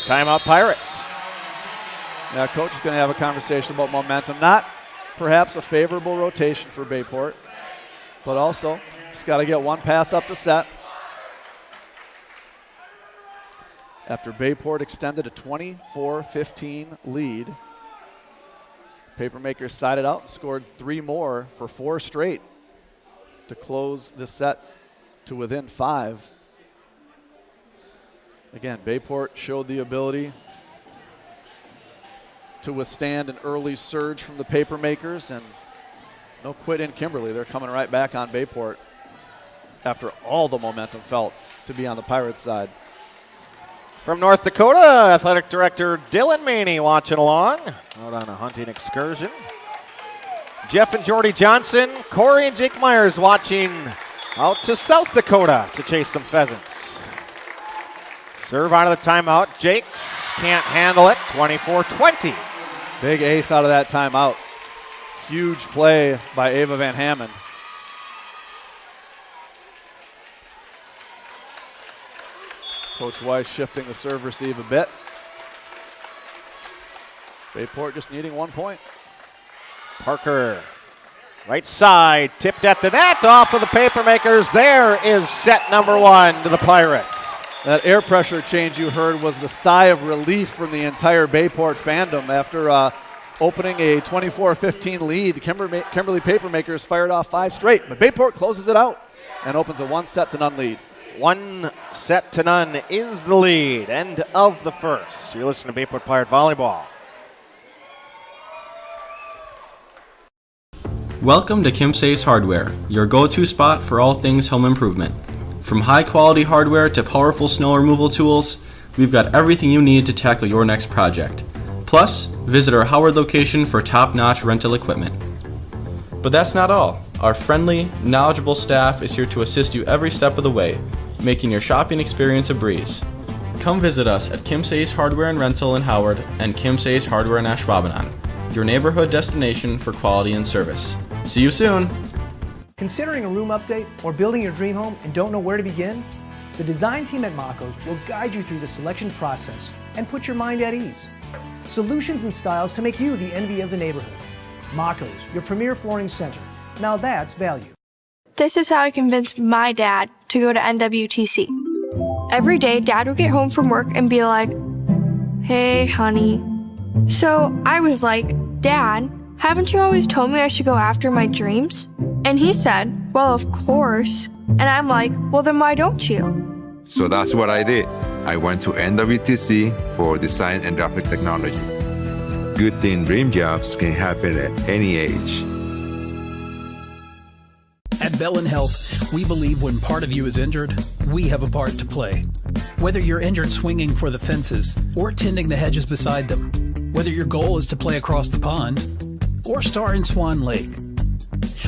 Timeout Pirates. Now, coach is going to have a conversation about momentum. Not perhaps a favorable rotation for Bayport, but also just got to get one pass up the set. After Bayport extended a 24-15 lead, Papermakers sided out and scored 3 more for 4 straight to close the set to within 5. Again, Bayport showed the ability to withstand an early surge from the Papermakers, and no quit in Kimberly. They're coming right back on Bayport after all the momentum felt to be on the Pirates side. From North Dakota, Athletic Director Dylan Maney watching along out on a hunting excursion. Jeff and Jordy Johnson, Corey and Jake Myers watching out to South Dakota to chase some pheasants. Serve out of the timeout. Jakes can't handle it. 24-20. Big ace out of that timeout. Huge play by Ava Van Hammond. Coach Weiss shifting the serve receive a bit. Bayport just needing 1 point. Parker, right side, tipped at the net, off of the Papermakers. There is set number 1 to the Pirates. That air pressure change you heard was the sigh of relief from the entire Bayport fandom after opening a 24-15 lead. The Kimberly Papermakers fired off 5 straight, but Bayport closes it out and opens a 1-0 lead. 1-0 is the lead. End of the first. You're listening to Bayport Pirate Volleyball. Welcome to Kim's Ace Hardware, your go-to spot for all things home improvement. From high-quality hardware to powerful snow removal tools, we've got everything you need to tackle your next project. Plus, visit our Howard location for top-notch rental equipment. But that's not all. Our friendly, knowledgeable staff is here to assist you every step of the way, making your shopping experience a breeze. Come visit us at Kim's Ace Hardware and Rental in Howard and Kim's Ace Hardware in Ashwaubenon, your neighborhood destination for quality and service. See you soon! Considering a room update or building your dream home and don't know where to begin? The design team at Mako's will guide you through the selection process and put your mind at ease. Solutions and styles to make you the envy of the neighborhood. Mako's, your premier flooring center. Now that's value. This is how I convinced my dad to go to NWTC. Every day, Dad would get home from work and be like, "Hey, honey." So I was like, "Dad, haven't you always told me I should go after my dreams?" And he said, "Well, of course." And I'm like, "Well, then why don't you?" So that's what I did. I went to NWTC for design and graphic technology. Good thing dream jobs can happen at any age. At Bellin Health, we believe when part of you is injured, we have a part to play. Whether you're injured swinging for the fences or tending the hedges beside them, whether your goal is to play across the pond or star in Swan Lake,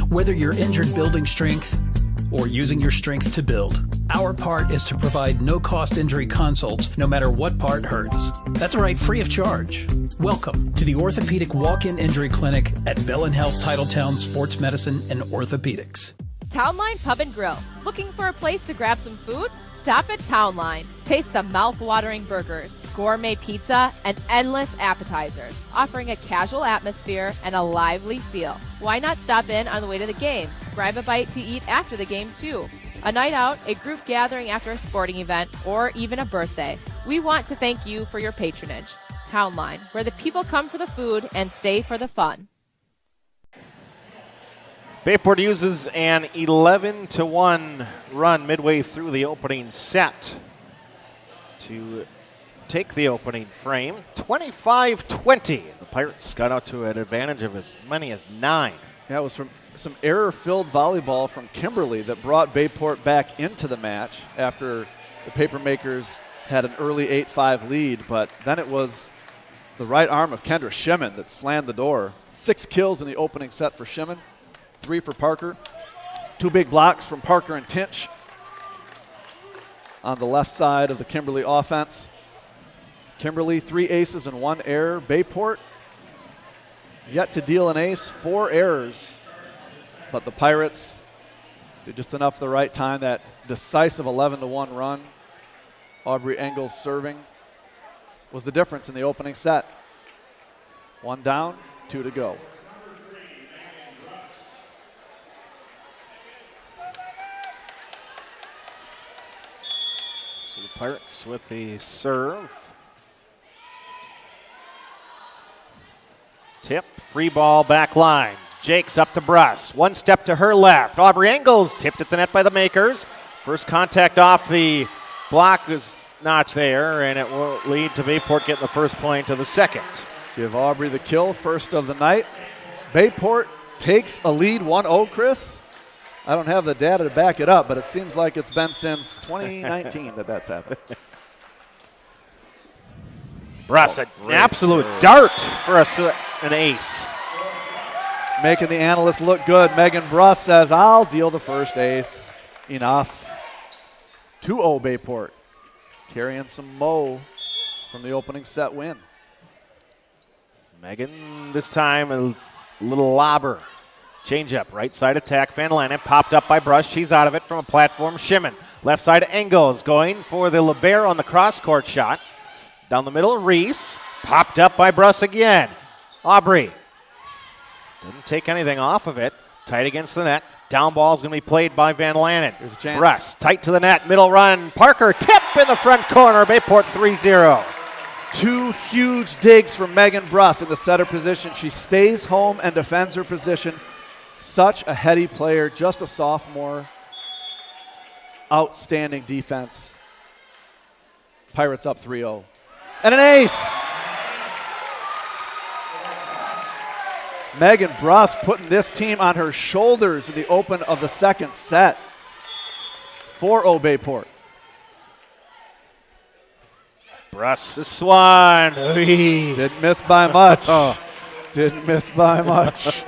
whether you're injured building strength or using your strength to build, our part is to provide no-cost injury consults no matter what part hurts. That's right, free of charge. Welcome to the Orthopedic Walk-In Injury Clinic at Bellin Health Titletown Sports Medicine and Orthopedics. Townline Pub and Grill. Looking for a place to grab some food? Stop at Townline. Taste the mouth-watering burgers, gourmet pizza, and endless appetizers, offering a casual atmosphere and a lively feel. Why not stop in on the way to the game? Grab a bite to eat after the game, too. A night out, a group gathering after a sporting event, or even a birthday. We want to thank you for your patronage. Town Line, where the people come for the food and stay for the fun. Bayport uses an 11-1 run midway through the opening set to take the opening frame. 25-20. The Pirates got out to an advantage of as many as 9. Yeah, it was from some error-filled volleyball from Kimberly that brought Bayport back into the match after the Papermakers had an early 8-5 lead, but then it was the right arm of Kendra Shimon that slammed the door. 6 kills in the opening set for Shimon, 3 for Parker. 2 big blocks from Parker and Tinch on the left side of the Kimberly offense. Kimberly, 3 aces and 1 error. Bayport yet to deal an ace, 4 errors. But the Pirates did just enough at the right time. That decisive 11-1 run, Aubrey Engels serving, was the difference in the opening set. 1 down, 2 to go. So the Pirates with the serve. Tip, free ball, back line. Jakes up to Bruss. 1 step to her left. Aubrey Engels tipped at the net by the Makers. First contact off the block is not there, and it will lead to Bayport getting the first point of the second. Give Aubrey the kill, first of the night. Bayport takes a lead 1-0, Chris. I don't have the data to back it up, but it seems like it's been since 2019 that's happened. Bruss, an absolute dart for an ace. Making the analysts look good. Megan Bruss says, I'll deal the first ace. Enough. 2-0 Bayport. Carrying some mo from the opening set win. Megan, this time a little lobber. Change up, right side attack. Van Lannen popped up by Bruss. She's out of it from a platform. Shimon. Left side Engels going for the libero on the cross-court shot. Down the middle, Reese. Popped up by Bruss again. Aubrey. Didn't take anything off of it. Tight against the net. Down ball is going to be played by Van Lannen. There's a chance. Bruss, tight to the net. Middle run. Parker, tip in the front corner. Bayport 3-0. 2 huge digs from Megan Bruss in the setter position. She stays home and defends her position. Such a heady player, just a sophomore. Outstanding defense. Pirates up 3-0. And an ace! Megan Bruss putting this team on her shoulders in the open of the second set. 4-0 Bayport. Bruss, this one. Didn't miss by much. Didn't miss by much.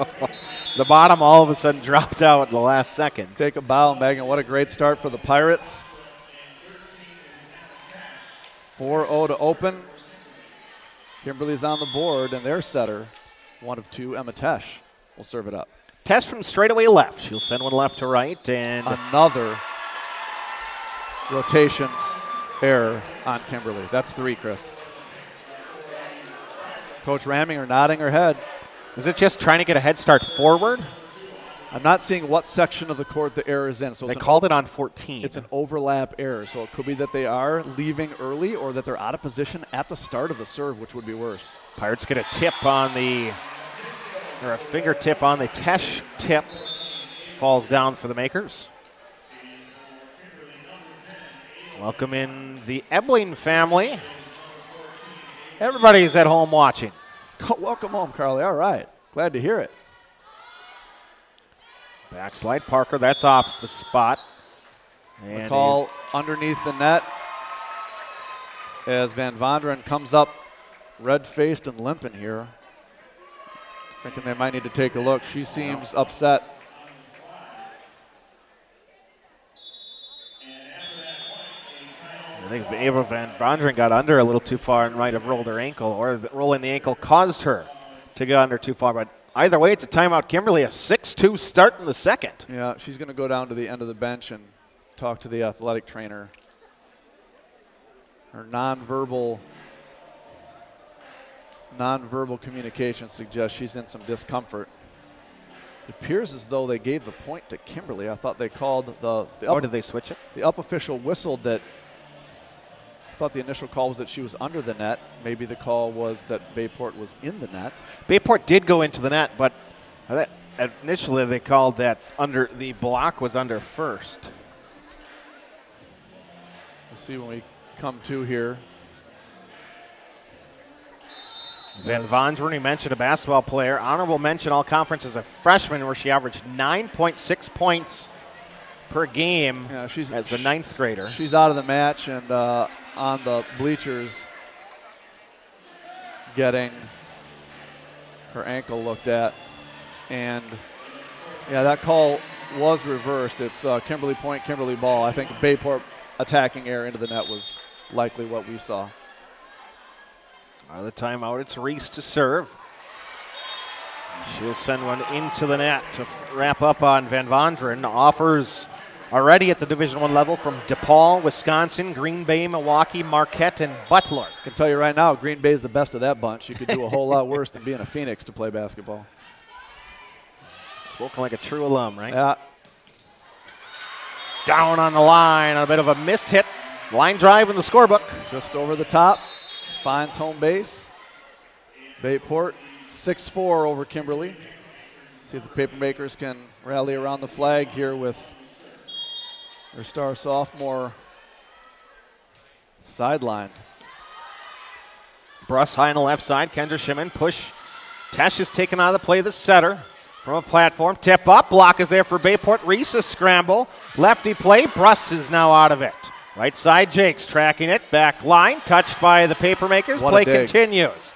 The bottom all of a sudden dropped out in the last second. Take a bow, Megan. What a great start for the Pirates. 4-0 to open. Kimberly's on the board, and their setter, 1 of 2, Emma Tesh, will serve it up. Tesh from straightaway left. She'll send one left to right, and another rotation error on Kimberly. That's 3, Chris. Coach Raminger nodding her head. Is it just trying to get a head start forward? I'm not seeing what section of the court the error is in. So they called it on 14. It's an overlap error, so it could be that they are leaving early or that they're out of position at the start of the serve, which would be worse. Pirates get a tip on the, or a fingertip on the Tesh tip. Falls down for the Makers. Welcome in the Ebling family. Everybody's at home watching. Welcome home, Carly. All right. Glad to hear it. Backslide Parker. That's off the spot. And a call underneath the net as Van Vonderen comes up red-faced and limping here. Thinking they might need to take a look. She seems upset. I think Ava Van Vonderen got under a little too far and might have rolled her ankle, or rolling the ankle caused her to go under too far. But either way, it's a timeout. Kimberly, a 6-2 start in the second. Yeah, she's going to go down to the end of the bench and talk to the athletic trainer. Her nonverbal communication suggests she's in some discomfort. It appears as though they gave the point to Kimberly. I thought they called the or did they switch it? The up official whistled that thought the initial call was that she was under the net. Maybe the call was that Bayport was in the net. Bayport did go into the net, but initially they called that under the block was under first. We'll see when we come to here. Van Vonderen, you mentioned a basketball player. Honorable mention all conference as a freshman where she averaged 9.6 points per game as a ninth grader. She's out of the match and on the bleachers getting her ankle looked at. And, yeah, that call was reversed. It's Kimberly point, Kimberly ball. I think Bayport attacking air into the net was likely what we saw. Out of the timeout, it's Reese to serve. She'll send one into the net to wrap up on Van Vonderen. Offers already at the Division I level from DePaul, Wisconsin, Green Bay, Milwaukee, Marquette, and Butler. I can tell you right now, Green Bay is the best of that bunch. You could do a whole lot worse than being a Phoenix to play basketball. Spoken like a true alum, right? Yeah. Down on the line, a bit of a miss hit. Line drive in the scorebook. Just over the top. Finds home base. Bayport 6-4 over Kimberly. See if the Papermakers can rally around the flag here with their star sophomore sidelined. Bruss high on the left side. Kendra Shimon push. Tesh is taken out of the play. The setter from a platform. Tip up. Block is there for Bayport. Reese a scramble. Lefty play. Bruss is now out of it. Right side, Jakes tracking it. Back line, touched by the Papermakers. Play continues.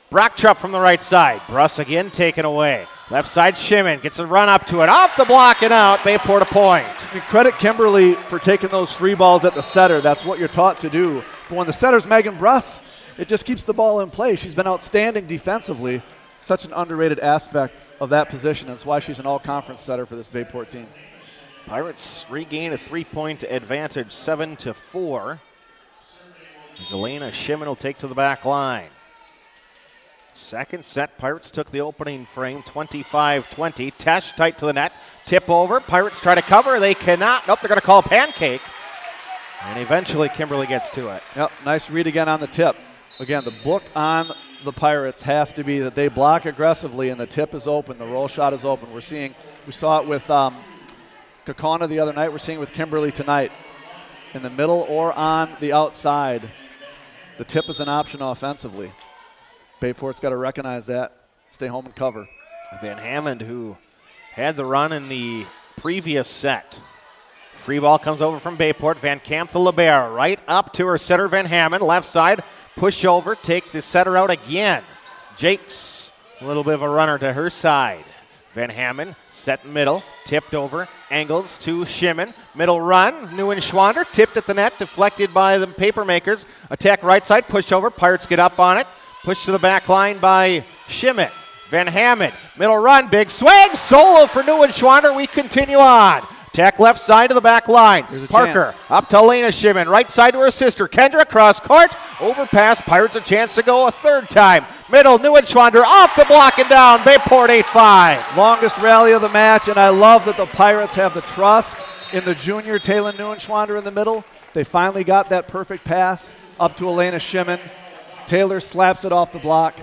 Bracktrup from the right side. Bruss again taken away. Left side, Shimon gets a run up to it. Off the block and out. Bayport a point. You credit Kimberly for taking those free balls at the setter. That's what you're taught to do. But when the setter's Megan Bruss, it just keeps the ball in play. She's been outstanding defensively. Such an underrated aspect of that position. That's why she's an all-conference setter for this Bayport team. Pirates regain a 3-point advantage, 7-4. As Elena Shimon will take to the back line. Second set, Pirates took the opening frame, 25-20. Tesh tight to the net, tip over. Pirates try to cover, they cannot. Nope, they're going to call a pancake. And eventually Kimberly gets to it. Yep, nice read again on the tip. Again, the book on the Pirates has to be that they block aggressively and the tip is open, the roll shot is open. We saw it with Kakana the other night. We're seeing it with Kimberly tonight. In the middle or on the outside, the tip is an option offensively. Bayport's got to recognize that. Stay home and cover. Van Hammond, who had the run in the previous set. Free ball comes over from Bayport. Van Camp to LeBaire. Right up to her setter, Van Hammond. Left side, push over, take the setter out again. Jakes, a little bit of a runner to her side. Van Hammond, set middle, tipped over, angles to Shimon. Middle run, Neuenschwander, tipped at the net, deflected by the Papermakers. Attack right side, push over, Pirates get up on it. Push to the back line by Shimon. Van Hammond, middle run, big swing, solo for Neuenschwander. We continue on. Attack left side to the back line. Parker chance. Up to Elena Shimon. Right side to her sister. Kendra cross court. Overpass. Pirates a chance to go a third time. Middle. Neuenschwander off the block and down. Bayport 8-5. Longest rally of the match, and I love that the Pirates have the trust in the junior Taylor Neuenschwander in the middle. They finally got that perfect pass up to Elena Shimon. Taylor slaps it off the block.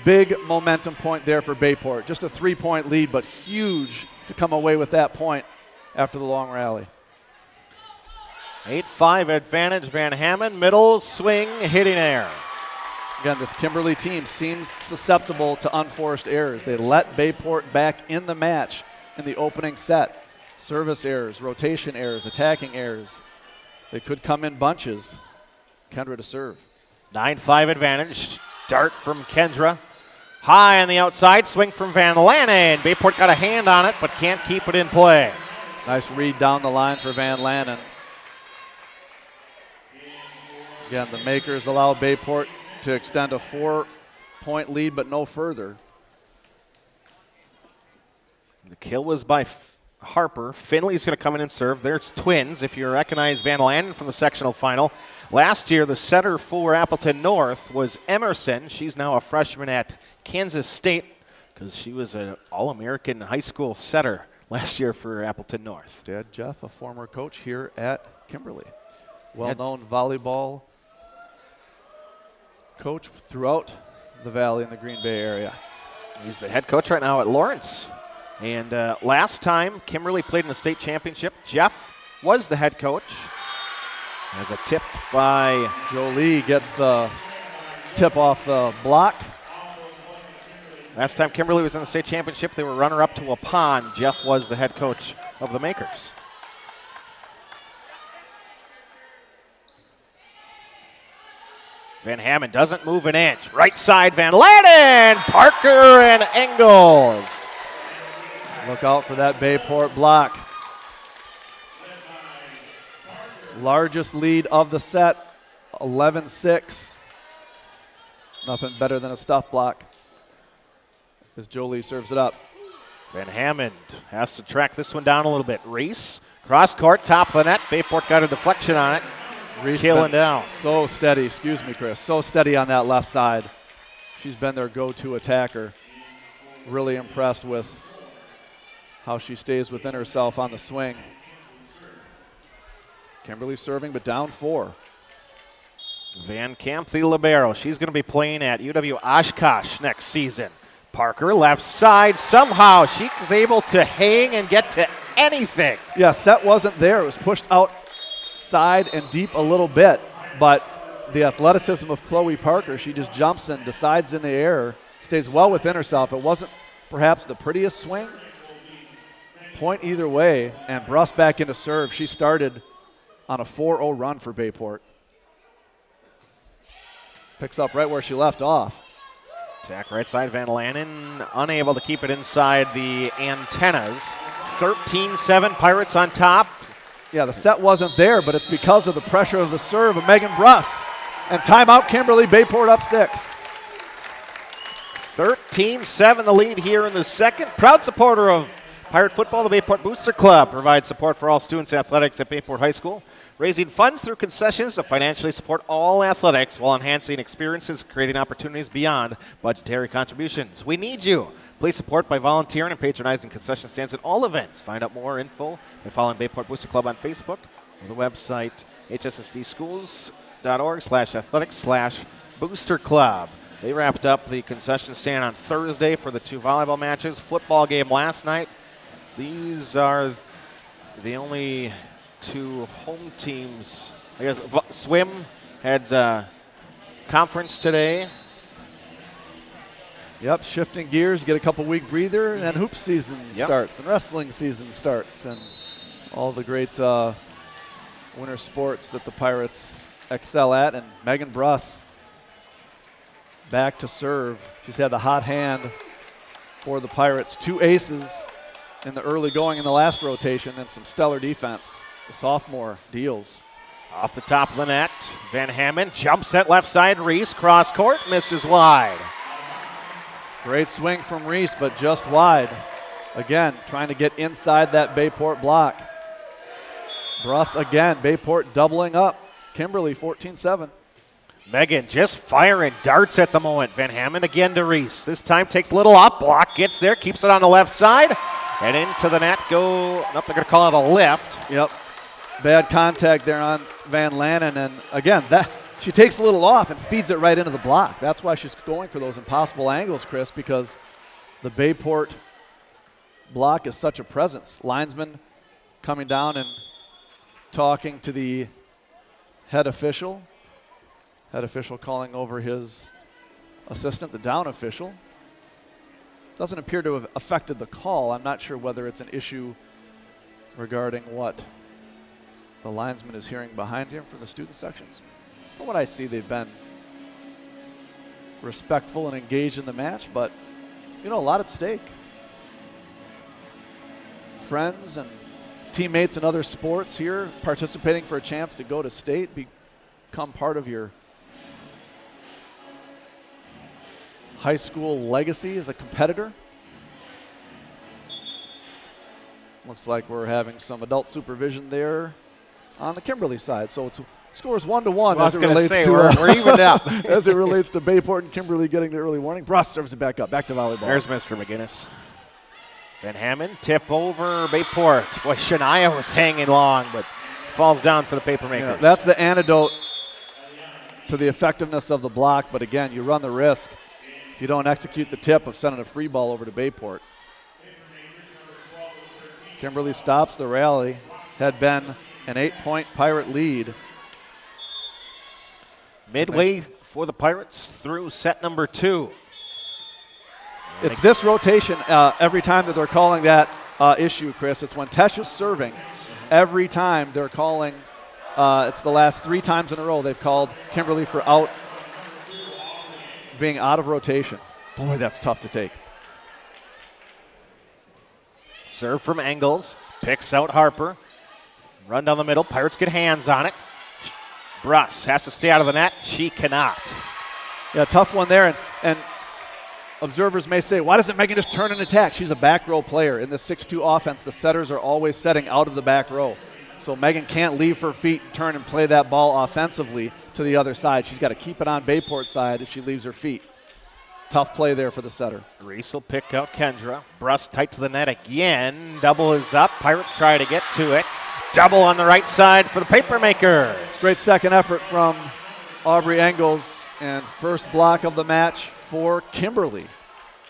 Big momentum point there for Bayport. Just a 3-point lead, but huge to come away with that point after the long rally. 8-5 advantage. Van Hammond, middle swing, hitting air. Again, this Kimberly team seems susceptible to unforced errors. They let Bayport back in the match in the opening set. Service errors, rotation errors, attacking errors. They could come in bunches. Kendra to serve. 9-5 advantage. Dart from Kendra. High on the outside, swing from Van Lanen. Bayport got a hand on it, but can't keep it in play. Nice read down the line for Van Lanen. Again, the makers allow Bayport to extend a 4-point lead, but no further. The kill was by Harper. Finley's going to come in and serve. There's twins, if you recognize Van Lanen from the sectional final. Last year, the setter for Appleton North was Emerson. She's now a freshman at Kansas State because she was an All-American high school setter last year for Appleton North. Dad Jeff, a former coach here at Kimberly. Well-known volleyball Coach throughout the Valley in the Green Bay area. He's the head coach right now at Lawrence. And last time Kimberly played in a state championship, Jeff was the head coach. As a tip by Jolie gets the tip off the block. Last time Kimberly was in the state championship, they were runner-up to a pond. Jeff was the head coach of the Makers. Van Hammond doesn't move an inch. Right side, Van Lannen, Parker, and Engels. Look out for that Bayport block. Largest lead of the set, 11-6. Nothing better than a stuff block as Jolie serves it up. Van Hammond has to track this one down a little bit. Reese, cross court, top of the net. Bayport got a deflection on it. Reese Killing down. So steady, excuse me, Chris. So steady on that left side. She's been their go-to attacker. Really impressed with how she stays within herself on the swing. Kimberly serving, but down 4. Van Camp, the libero. She's going to be playing at UW Oshkosh next season. Parker, left side. Somehow she was able to hang and get to anything. Yeah, set wasn't there. It was pushed outside and deep a little bit, but the athleticism of Chloe Parker, she just jumps and decides in the air, stays well within herself. It wasn't perhaps the prettiest swing. Point either way, and Bruss back into serve. She started on a 4-0 run for Bayport. Picks up right where she left off. Attack right side, Van Lannen unable to keep it inside the antennas. 13-7, Pirates on top. Yeah, the set wasn't there, but it's because of the pressure of the serve of Megan Bruss. And timeout Kimberly, Bayport up 6. 13-7 the lead here in the second. Proud supporter of Pirate football, the Bayport Booster Club provides support for all students' athletics at Bayport High School, raising funds through concessions to financially support all athletics while enhancing experiences, creating opportunities beyond budgetary contributions. We need you. Please support by volunteering and patronizing concession stands at all events. Find out more info by following Bayport Booster Club on Facebook or the website hssdschools.org/athletics/Booster Club. They wrapped up the concession stand on Thursday for the 2 volleyball matches. Football game last night. These are the only 2 home teams. I guess swim had conference today. Yep, shifting gears, get a couple week breather, and then hoop season starts, and wrestling season starts, and all the great winter sports that the Pirates excel at. And Megan Bruss back to serve. She's had the hot hand for the Pirates. 2 aces in the early going in the last rotation and some stellar defense. The sophomore deals. Off the top of the net, Van Hammond jumps at left side. Reese, cross court, misses wide. Great swing from Reese, but just wide. Again, trying to get inside that Bayport block. Bruss again, Bayport doubling up. Kimberly 14-7. Megan just firing darts at the moment. Van Hammond again to Reese. This time takes a little up, block, gets there, keeps it on the left side. And into the net go, nope, they're going to call it a lift. Yep. Bad contact there on Van Lannen. And again, that she takes a little off and feeds it right into the block. That's why she's going for those impossible angles, Chris, because the Bayport block is such a presence. Linesman coming down and talking to the head official. Head official calling over his assistant, the down official. Doesn't appear to have affected the call. I'm not sure whether it's an issue regarding what the linesman is hearing behind him from the student sections. From what I see, they've been respectful and engaged in the match, but, you know, a lot at stake. Friends and teammates in other sports here participating for a chance to go to state, become part of your high school legacy as a competitor. Looks like we're having some adult supervision there on the Kimberly side. So it's scores 1-1 as it relates to we're evened up. as it relates to Bayport and Kimberly getting the early warning. Bruss serves it back up, back to volleyball. There's Mr. McGinnis. Van Hammond, tip over Bayport. Boy, Shania was hanging long, but falls down for the Papermakers. Yeah, that's the antidote to the effectiveness of the block, but again, you run the risk if you don't execute the tip of sending a free ball over to Bayport. Kimberly stops the rally. Had been an 8-point Pirate lead. Midway for the Pirates through set number 2. It's this rotation every time that they're calling that issue, Chris. It's when Tesh is serving. Every time they're calling, it's the last 3 times in a row they've called Kimberly for out, being out of rotation. Boy, that's tough to take. Serve from Engels. Picks out Harper. Run down the middle. Pirates get hands on it. Bruss has to stay out of the net. She cannot. Yeah, tough one there. And observers may say, why doesn't Megan just turn and attack? She's a back row player. In the 6-2 offense, the setters are always setting out of the back row. So Megan can't leave her feet and turn and play that ball offensively to the other side. She's got to keep it on Bayport's side if she leaves her feet. Tough play there for the setter. Reese will pick out Kendra. Bruss tight to the net again. Double is up. Pirates try to get to it. Double on the right side for the Papermakers. Great second effort from Aubrey Engels, and first block of the match for Kimberly.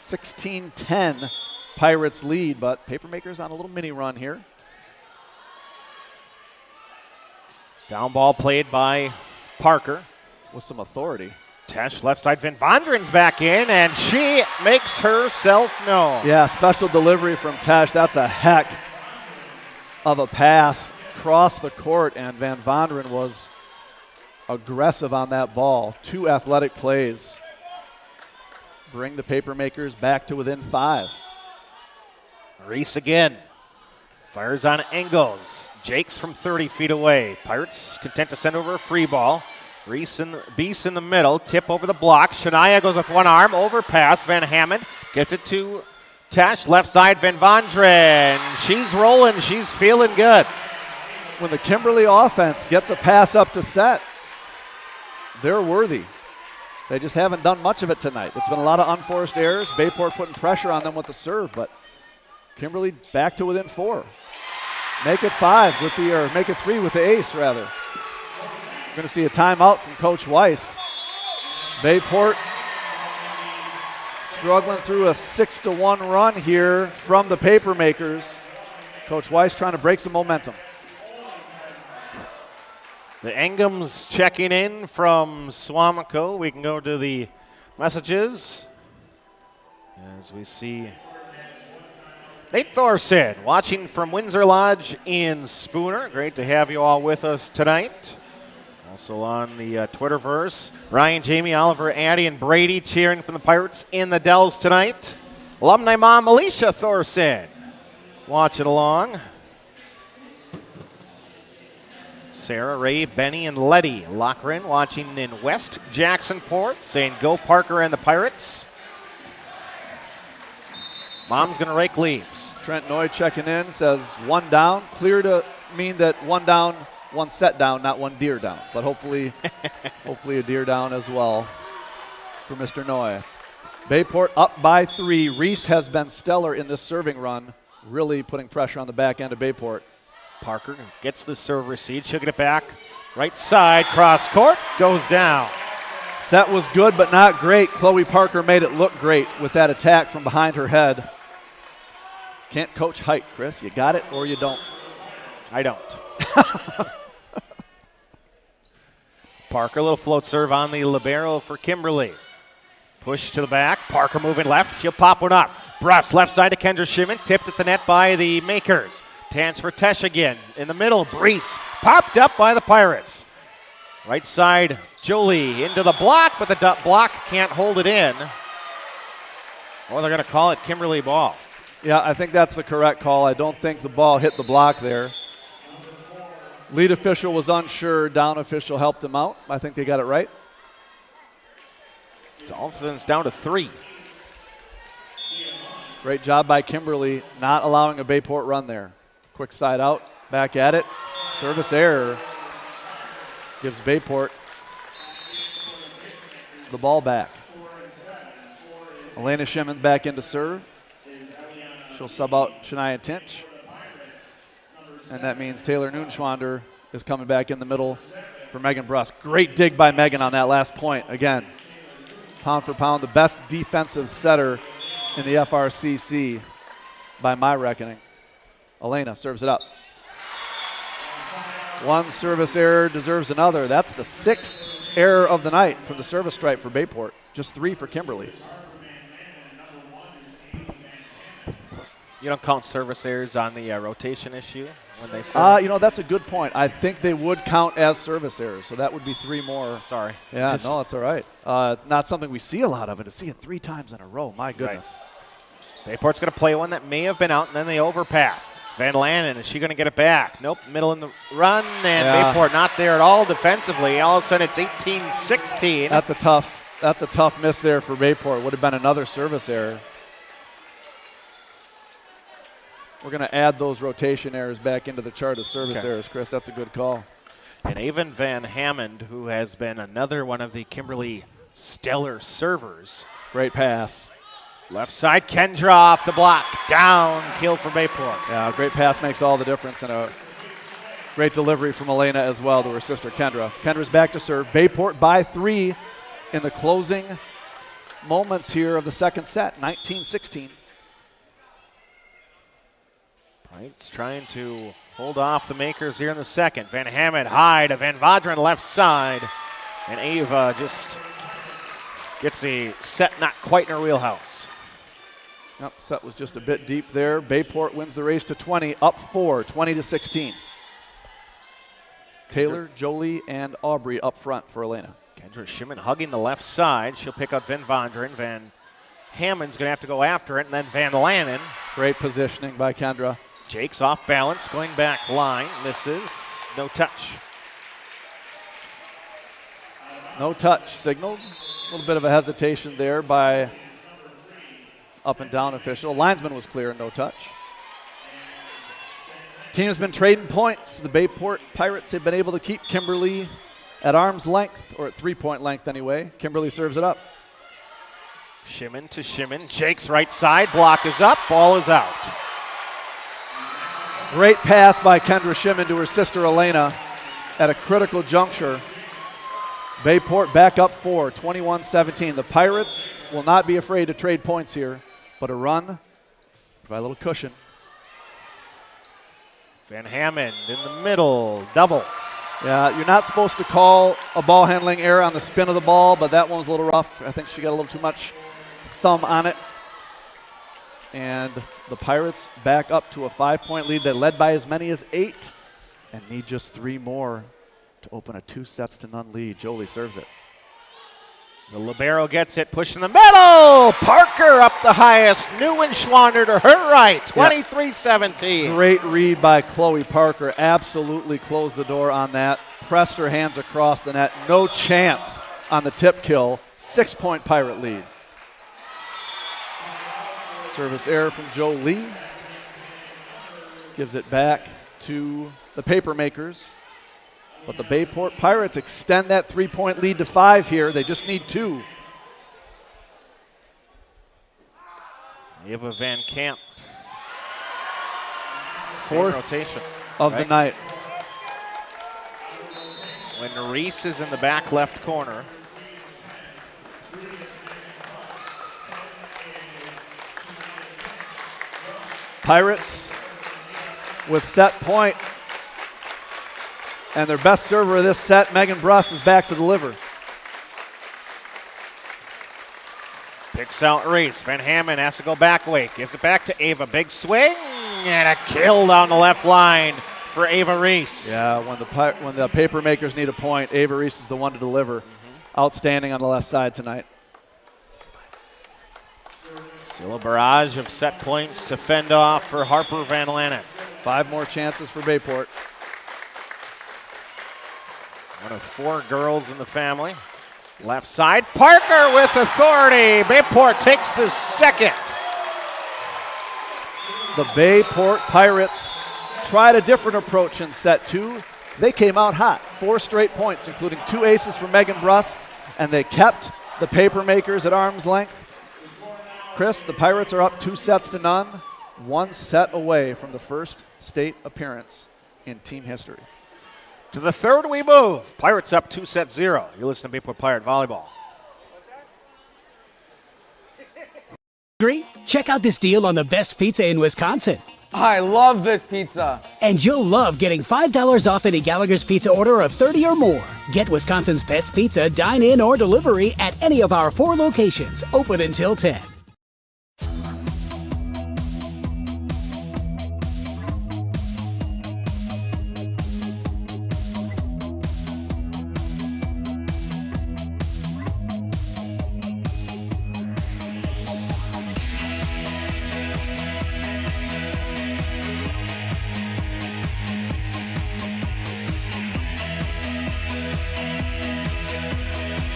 16-10 Pirates lead, but Papermakers on a little mini run here. Down ball played by Parker. With some authority. Tesh left side. Van Vondren's back in, and she makes herself known. Yeah, special delivery from Tesh. That's a heck of a pass across the court, and Van Vondren was aggressive on that ball. 2 athletic plays bring the Papermakers back to within 5. Reese again. Fires on Engels. Jakes from 30 feet away. Pirates content to send over a free ball. Reese and Beast in the middle. Tip over the block. Shania goes with one arm. Overpass. Van Hammond gets it to Tesh. Left side, Van Vondren. She's rolling. She's feeling good. When the Kimberly offense gets a pass up to set, they're worthy. They just haven't done much of it tonight. It's been a lot of unforced errors. Bayport putting pressure on them with the serve, but Kimberly back to within 4. Make it 5 with the, or make it 3 with the ace, rather. We're going to see a timeout from Coach Weiss. Bayport struggling through a 6-1 run here from the Papermakers. Coach Weiss trying to break some momentum. The Enghams checking in from Swamico. We can go to the messages as we see Nate Thorson watching from Windsor Lodge in Spooner. Great to have you all with us tonight. Also on the Twitterverse, Ryan, Jamie, Oliver, Addie, and Brady cheering from the Pirates in the Dells tonight. Alumni mom Alicia Thorson watching along. Sarah, Ray, Benny, and Letty Lochran watching in West Jacksonport, saying go Parker and the Pirates. Mom's going to rake leaves. Trent Noy checking in, says 1 down. Clear to mean that 1 down, 1 set down, not 1 deer down. But hopefully a deer down as well for Mr. Noy. Bayport up by 3. Reese has been stellar in this serving run, really putting pressure on the back end of Bayport. Parker gets the serve receipt. She'll get it back. Right side, cross court, goes down. Set was good, but not great. Chloe Parker made it look great with that attack from behind her head. Can't coach height, Chris. You got it or you don't. I don't. Parker, a little float serve on the libero for Kimberly. Push to the back. Parker moving left. She'll pop one up. Bruss left side to Kendra Shimon. Tipped at the net by the Makers. Tans for Tesh again. In the middle, Brees popped up by the Pirates. Right side, Jolie into the block, but the block can't hold it in. Or they're going to call it Kimberly ball. Yeah, I think that's the correct call. I don't think the ball hit the block there. Lead official was unsure. Down official helped him out. I think they got it right. Dolphins down to 3. Great job by Kimberly not allowing a Bayport run there. Quick side out, back at it. Service error gives Bayport the ball back. Elena Shimon back into serve. She'll sub out Shania Tinch. And that means Taylor Noonschwander is coming back in the middle for Megan Bruss. Great dig by Megan on that last point. Again, pound for pound, the best defensive setter in the FRCC by my reckoning. Elena serves it up. One service error deserves another. That's the 6th error of the night from the service stripe for Bayport. Just 3 for Kimberly. You don't count service errors on the rotation issue when they serve? That's a good point. I think they would count as service errors, so that would be 3 more. Sorry. Yeah, no, it's all right. Not something we see a lot of, and to see it 3 times in a row, my goodness. Right. Bayport's going to play one that may have been out, and then they overpass. Van Lannen, is she going to get it back? Nope, middle in the run, and Bayport not there at all defensively. All of a sudden, it's 18-16. That's a tough miss there for Bayport. Would have been another service error. We're going to add those rotation errors back into the chart of service errors, Chris. That's a good call. And Avon Van Hammond, who has been another one of the Kimberly stellar servers. Great pass. Left side, Kendra off the block. Down, kill for Bayport. Yeah, great pass makes all the difference, and a great delivery from Elena as well to her sister Kendra. Kendra's back to serve. Bayport by 3 in the closing moments here of the second set, 19-16. It's trying to hold off the Makers here in the second. Van Hammond high to Van Vodren left side. And Ava just gets the set not quite in her wheelhouse. Yep, set was just a bit deep there. Bayport wins the race to 20, up 4, 20-16. Taylor, Jolie, and Aubrey up front for Elena. Kendra Shimon hugging the left side. She'll pick up Van Vodren. Van Hammond's going to have to go after it, and then Van Lannen. Great positioning by Kendra. Jake's off balance, going back line, misses, no touch. No touch signaled. A little bit of a hesitation there by up and down official. Linesman was clear, no touch. Team has been trading points. The Bayport Pirates have been able to keep Kimberly at arm's length, or at 3-point length anyway. Kimberly serves it up. Shimon to Shimon. Jake's right side, block is up, ball is out. Great pass by Kendra Shimon to her sister Elena at a critical juncture. Bayport back up 4, 21-17. The Pirates will not be afraid to trade points here, but a run, provide a little cushion. Van Hammond in the middle, double. Yeah, you're not supposed to call a ball handling error on the spin of the ball, but that one was a little rough. I think she got a little too much thumb on it. And the Pirates back up to a 5-point lead. They led by as many as 8 and need just 3 more to open a 2-0 lead. Jolie serves it. The libero gets it, push in the middle. Parker up the highest. Neuenschwander to her right, 23-17. Great read by Chloe Parker. Absolutely closed the door on that. Pressed her hands across the net. No chance on the tip kill. 6-point Pirate lead. Service error from Jolie. Gives it back to the Papermakers. But the Bayport Pirates extend that 3-point lead to 5 here. They just need 2. Eva Van Camp. Fourth rotation of the night. When Reese is in the back left corner. Pirates with set point. And their best server of this set, Megan Bruss, is back to deliver. Picks out Reese. Van Hammond has to go back way. Gives it back to Ava. Big swing and a kill down the left line for Ava Reese. Yeah, when the Papermakers need a point, Ava Reese is the one to deliver. Outstanding on the left side tonight. Still a barrage of set points to fend off for Harper Van Lannen. 5 more chances for Bayport. One of 4 girls in the family. Left side, Parker with authority. Bayport takes the second. The Bayport Pirates tried a different approach in set 2. They came out hot. 4 straight points, including 2 aces from Megan Bruss, and they kept the Papermakers at arm's length. Chris, the Pirates are up 2-0, 1 set away from the first state appearance in team history. To the third we move. Pirates up 2-0. You listen to Bayport Pirate Volleyball. Agree? Check out this deal on the best pizza in Wisconsin. I love this pizza. And you'll love getting $5 off any Gallagher's Pizza order of 30 or more. Get Wisconsin's best pizza, dine in or delivery at any of our 4 locations, open until 10.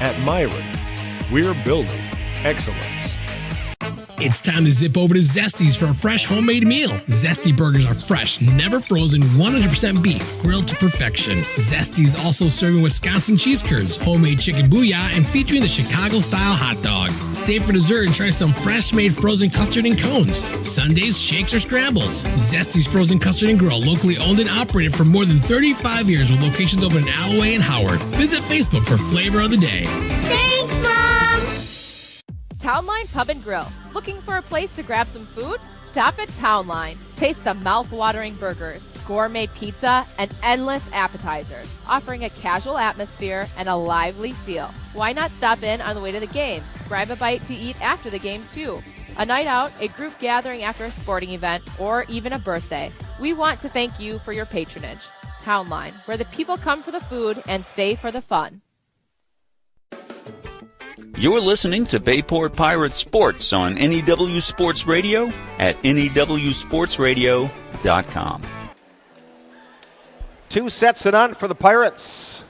At Myron, we're building excellence. It's time to zip over to Zesty's for a fresh homemade meal. Zesty burgers are fresh, never frozen, 100% beef, grilled to perfection. Zesty's also serving Wisconsin cheese curds, homemade chicken booyah, and featuring the Chicago-style hot dog. Stay for dessert and try some fresh-made frozen custard and cones. Sundays, shakes, or scrambles. Zesty's Frozen Custard and Grill, locally owned and operated for more than 35 years with locations open in Alloway and Howard. Visit Facebook for flavor of the day. Thanks, Mom! Townline Pub and Grill. Looking for a place to grab some food? Stop at Townline. Taste the mouth-watering burgers, gourmet pizza, and endless appetizers, offering a casual atmosphere and a lively feel. Why not stop in on the way to the game? Grab a bite to eat after the game, too. A night out, a group gathering after a sporting event, or even a birthday. We want to thank you for your patronage. Townline, where the people come for the food and stay for the fun. You're listening to Bayport Pirates Sports on NEW Sports Radio at newsportsradio.com. 2 sets to none for the Pirates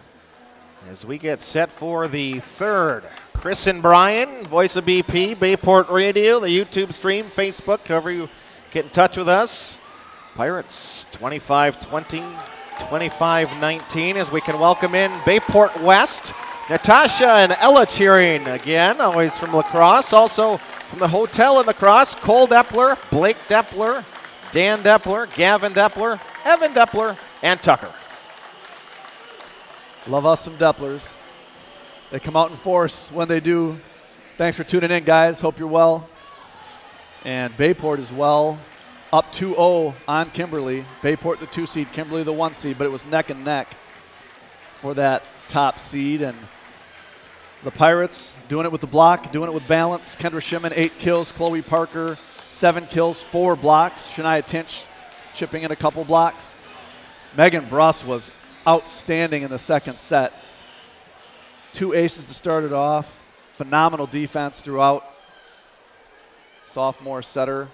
as we get set for the third. Chris and Brian, Voice of BP, Bayport Radio, the YouTube stream, Facebook, however you get in touch with us. Pirates 25-20, 25-19 as we can welcome in Bayport West. Natasha and Ella cheering again, always from lacrosse. Also from the hotel in lacrosse, Cole Deppler, Blake Deppler, Dan Deppler, Gavin Deppler, Evan Deppler, and Tucker. Love us some Depplers. They come out in force when they do. Thanks for tuning in, guys. Hope you're well. And Bayport as well. Up 2-0 on Kimberly. Bayport the 2 seed, Kimberly the 1 seed, but it was neck and neck for that top seed. And the Pirates doing it with the block, doing it with balance. Kendra Shimon, 8 kills. Chloe Parker, 7 kills, 4 blocks. Shania Tinch chipping in a couple blocks. Megan Bruss was outstanding in the second set. 2 aces to start it off. Phenomenal defense throughout. Sophomore setter.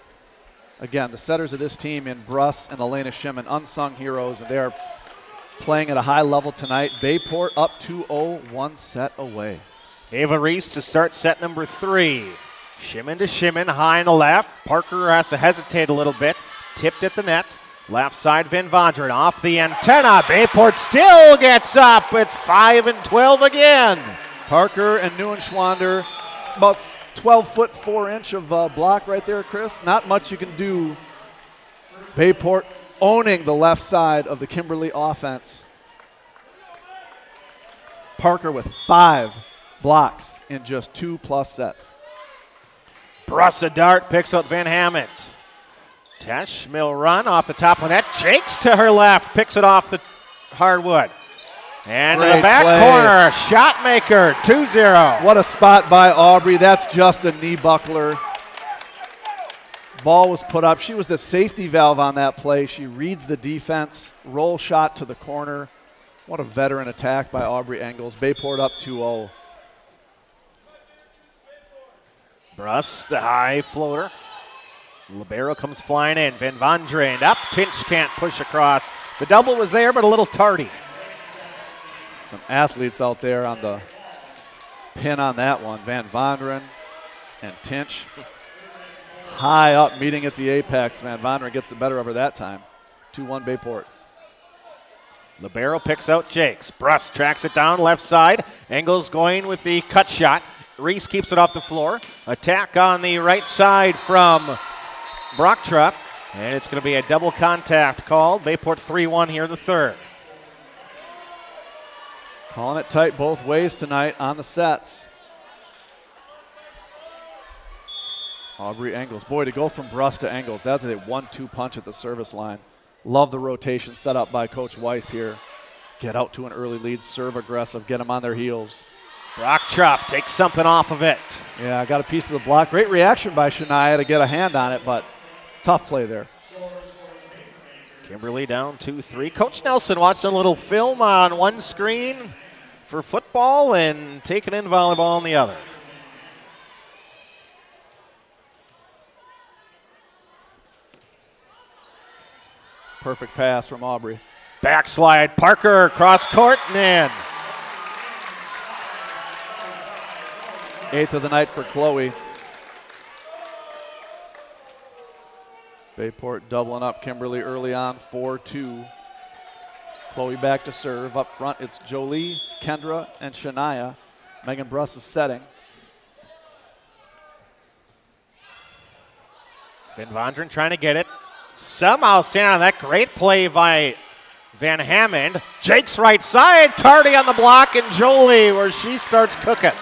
Again, the setters of this team in Bruss and Elena Shimon, unsung heroes, and they are playing at a high level tonight. Bayport up 2-0, 1 set away. Ava Reese to start set number 3. Shimon to Shimon, high on the left. Parker has to hesitate a little bit. Tipped at the net. Left side, Van Vonderen off the antenna. Bayport still gets up. It's 5-12 again. Parker and Neuenschwander, about 12 foot 4 inch of block right there, Chris. Not much you can do. Bayport owning the left side of the Kimberly offense. Parker with 5 blocks in just 2+ sets. Brussa dart picks out Van Hammond. Tesh, mill run off the top of net. Jakes to her left, picks it off the hardwood. And to the back corner, shot maker, 2-0. What a spot by Aubrey. That's just a knee buckler. Ball was put up. She was the safety valve on that play. She reads the defense. Roll shot to the corner. What a veteran attack by Aubrey Engels. Bayport up 2-0. Bruss, the high floater. Libero comes flying in. Van Vonderen up. Tinch can't push across. The double was there, but a little tardy. Some athletes out there on the pin on that one. Van Vonderen and Tinch. High up, meeting at the apex. Van Vonderen gets the better of her that time. 2-1 Bayport. Libero picks out Jakes. Bruss tracks it down left side. Engels going with the cut shot. Reese keeps it off the floor. Attack on the right side from Brocktra. And it's going to be a double contact called. Bayport 3-1 here in the third. Calling it tight both ways tonight on the sets. Aubrey Engels. Boy, to go from Bruss to Engels, that's a 1-2 punch at the service line. Love the rotation set up by Coach Weiss here. Get out to an early lead, serve aggressive, get them on their heels. Brock Chop takes something off of it. Yeah, got a piece of the block. Great reaction by Shania to get a hand on it, but tough play there. Kimberly down 2-3. Coach Nelson watching a little film on one screen for football and taking in volleyball on the other. Perfect pass from Aubrey. Backslide, Parker, cross court and in. 8th of the night for Chloe. Bayport doubling up Kimberly early on, 4-2. Chloe back to serve. Up front, it's Jolie, Kendra, and Shania. Megan Bruss is setting. Van Vondren trying to get it. Somehow standing on that. Great play by Van Hammond. Jake's right side. Tardy on the block, and Jolie where she starts cooking.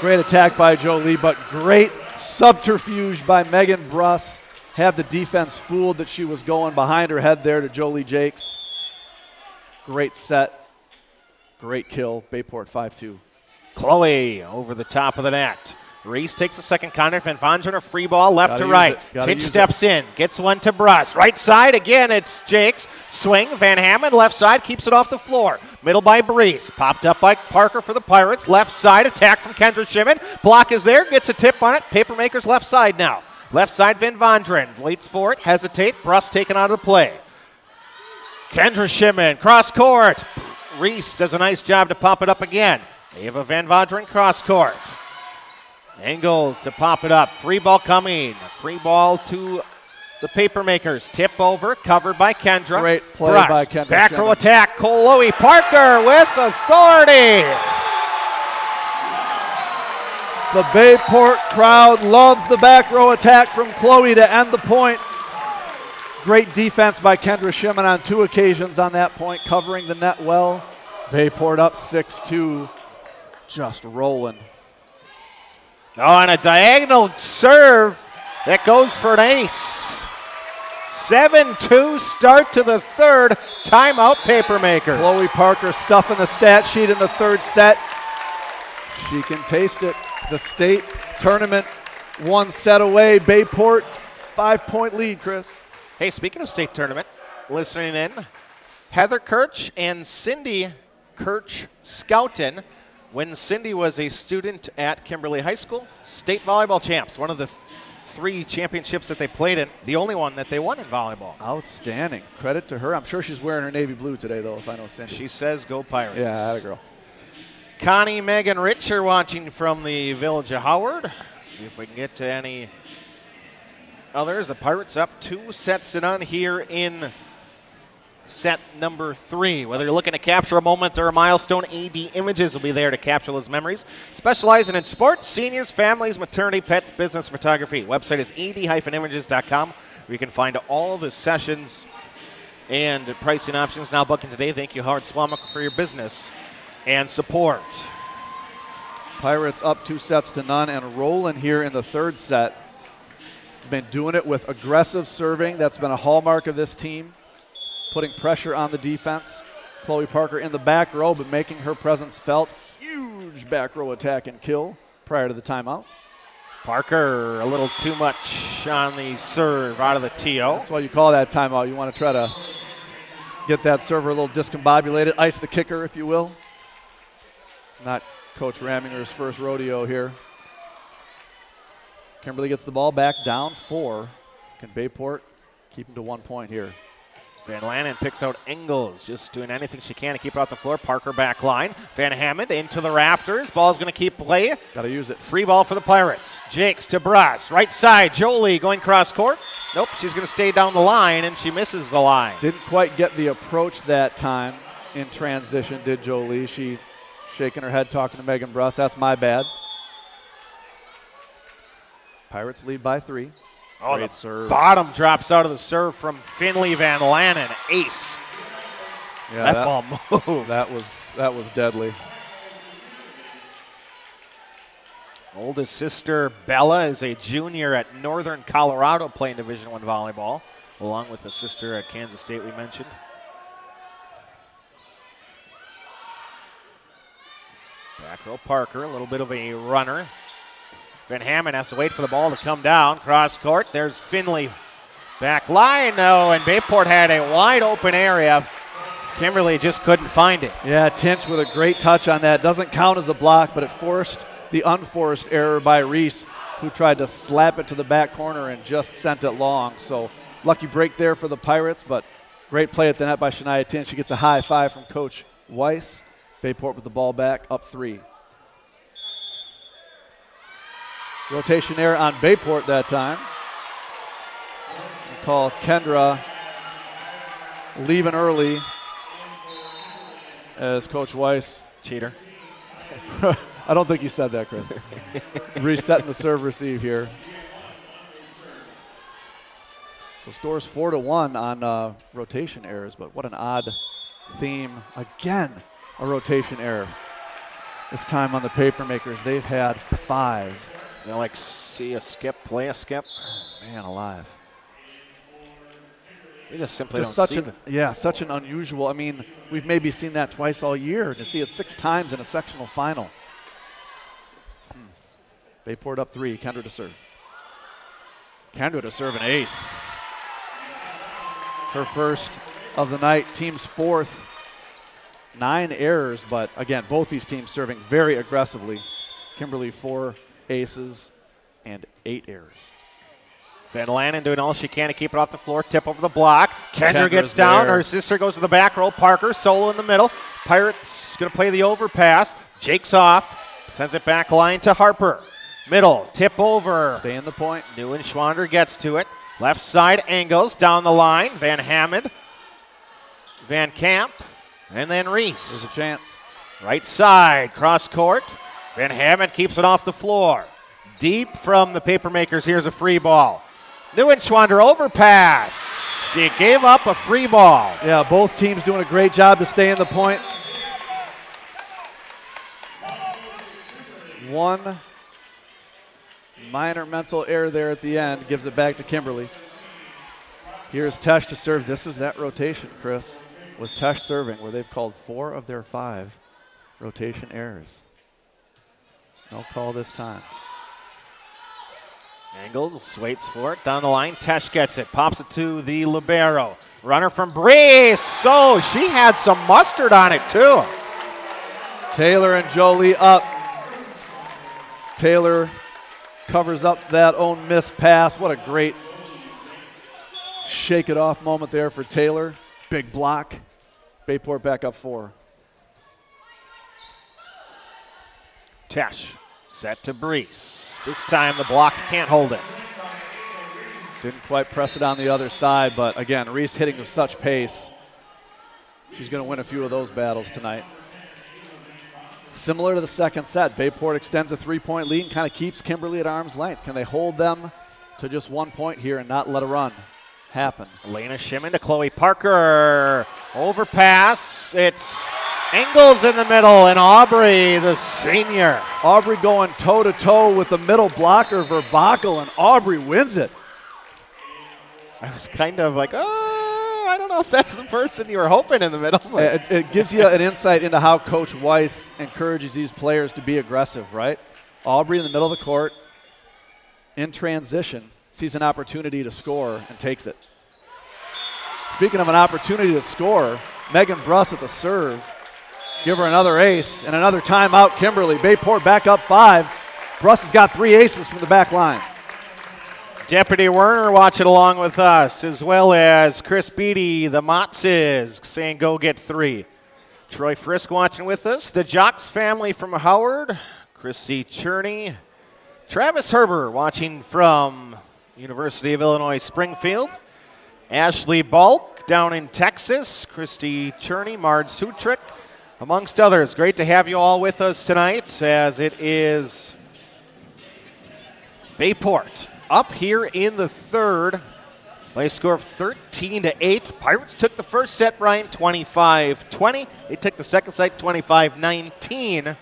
Great attack by Jolie, but great subterfuge by Megan Bruss. Had the defense fooled that she was going behind her head there to Jolie Jakes. Great set. Great kill. Bayport 5-2. Chloe over the top of the net. Reese takes the second contact. Van Vondren a free ball left to right. Titch steps in. Gets one to Bruss. Right side again. It's Jakes. Swing. Van Hammond left side. Keeps it off the floor. Middle by Brees. Popped up by Parker for the Pirates. Left side attack from Kendra Shimon. Block is there. Gets a tip on it. Papermakers left side now. Left side Van Vondren. Waits for it. Hesitate. Bruss taken out of the play. Kendra Shimon. Cross court. Reese does a nice job to pop it up again. Ava Van Vondren cross court. Engels to pop it up. Free ball coming. Free ball to the Papermakers. Tip over. Covered by Kendra. Great play Bruss. by Kendra. Back Shimon. row attack. Chloe Parker with authority. The Bayport crowd loves the back row attack from Chloe to end the point. Great defense by Kendra Shimon on 2 occasions on that point, covering the net well. Bayport up 6-2. Just rolling. On a diagonal serve that goes for an ace. 7-2 start to the third. Timeout Papermakers. Chloe Parker stuffing the stat sheet in the third set. She can taste it. The state tournament 1 set away. Bayport 5-point lead, Chris. Hey, speaking of state tournament, listening in, Heather Kirch and Cindy Kirch Scouten. When Cindy was a student at Kimberly High School, state volleyball champs, one of the 3 championships that they played in, the only one that they won in volleyball. Outstanding. Credit to her. I'm sure she's wearing her navy blue today, though, if I know Cindy. She says go Pirates. Yeah, atta girl. Connie, Megan, Rich are watching from the Village of Howard. See if we can get to any others. The Pirates up 2-0 here in set number 3. Whether you're looking to capture a moment or a milestone, AD Images will be there to capture those memories. Specializing in sports, seniors, families, maternity, pets, business photography. Website is ad-images.com, where you can find all the sessions and pricing options. Now booking today. Thank you, Howard Swamick, for your business and support. Pirates up 2-0 and rolling here in the third set. Been doing it with aggressive serving. That's been a hallmark of this team. Putting pressure on the defense. Chloe Parker in the back row, but making her presence felt. Huge back row attack and kill prior to the timeout. Parker a little too much on the serve out of the TO. That's why you call that timeout. You want to try to get that server a little discombobulated, ice the kicker, if you will. Not Coach Raminger's first rodeo here. Kimberly gets the ball back, down 4. Can Bayport keep him to 1 point here? Van Lannen picks out Engels, just doing anything she can to keep it off the floor. Parker back line. Van Hammond into the rafters. Ball's going to keep play. Got to use it. Free ball for the Pirates. Jakes to Bruss. Right side. Jolie going cross court. Nope, she's going to stay down the line, and she misses the line. Didn't quite get the approach that time in transition, did Jolie. She shaking her head, talking to Megan Bruss. That's my bad. Pirates lead by 3. Oh, great the serve. Bottom drops out of the serve from Finley Van Lannen. Ace. Yeah, that ball moved. That was deadly. Oldest sister, Bella, is a junior at Northern Colorado playing Division I volleyball, along with the sister at Kansas State we mentioned. Back row Parker, a little bit of a runner. Van Hammond has to wait for the ball to come down. Cross court, there's Finley. Back line, no, and Bayport had a wide open area. Kimberly just couldn't find it. Yeah, Tinch with a great touch on that. Doesn't count as a block, but it forced the unforced error by Reese, who tried to slap it to the back corner and just sent it long. So lucky break there for the Pirates, but great play at the net by Shania Tinch. She gets a high five from Coach Weiss. Bayport with the ball back, up 3. Rotation error on Bayport that time. We'll call Kendra leaving early as Coach Weiss. Cheater. I don't think he said that, Chris. Resetting the serve receive here. So scores 4-1 on rotation errors, but what an odd theme. Again, a rotation error. This time on the Papermakers, they've had 5. Is that like see a skip, play a skip? Man alive. We just simply Just don't such see an, yeah, such an unusual. I mean, we've maybe seen that twice all year. To see it 6 times in a sectional final. Bayport up 3. Kendra to serve. Kendra to serve an ace. Her first of the night. Team's 4th. 9 errors, but again, both these teams serving very aggressively. Kimberly 4 aces and 8 errors. Van Lannen doing all she can to keep it off the floor. Tip over the block. Kendra gets Kendra's down. there. Her sister goes to the back row. Parker solo in the middle. Pirates going to play the overpass. Jake's off. Sends it back line to Harper. Middle. Tip over. Stay in the point. Neuenschwander gets to it. Left side angles down the line. Van Hammond. Van Camp. And then Reese. There's a chance. Right side. Cross court. Van Hammond keeps it off the floor. Deep from the Papermakers. Here's a free ball. Neuenschwander overpass. She gave up a free ball. Yeah, both teams doing a great job to stay in the point. One minor mental error there at the end. Gives it back to Kimberly. Here's Tesh to serve. This is that rotation, Chris, with Tesh serving, where they've called 4 of their 5 rotation errors. No call this time. Angles, waits for it, down the line, Tesh gets it, pops it to the libero. Runner from Brees, so she had some mustard on it too. Taylor and Jolie up. Taylor covers up that own missed pass. What a great shake it off moment there for Taylor. Big block. Bayport back up 4. Tesh set to Brees. This time the block can't hold it. Didn't quite press it on the other side, but again, Reese hitting with such pace. She's going to win a few of those battles tonight. Similar to the second set, Bayport extends a 3-point lead and kind of keeps Kimberly at arm's length. Can they hold them to just 1 point here and not let a run happen? Elena Shimon to Chloe Parker. Overpass. It's Engels in the middle and Aubrey, the senior. Aubrey going toe-to-toe with the middle blocker, Verbakel, and Aubrey wins it. I was kind of like, I don't know if that's the person you were hoping in the middle. It gives you an insight into how Coach Weiss encourages these players to be aggressive, right? Aubrey in the middle of the court, in transition, sees an opportunity to score and takes it. Speaking of an opportunity to score, Megan Bruss at the serve. Give her another ace and another timeout, Kimberly. Bayport back up 5. Bruss has got 3 aces from the back line. Deputy Werner watching along with us, as well as Chris Beatty, the Motzes, saying go get 3. Troy Frisk watching with us. The Jocks family from Howard. Christy Cherney. Travis Herber watching from University of Illinois Springfield. Ashley Bulk down in Texas. Christy Cherney, Mard Sutrick, amongst others. Great to have you all with us tonight, as it is Bayport up here in the third. By a score of 13-8. Pirates took the first set, Brian, 25-20. They took the second set, 25-19.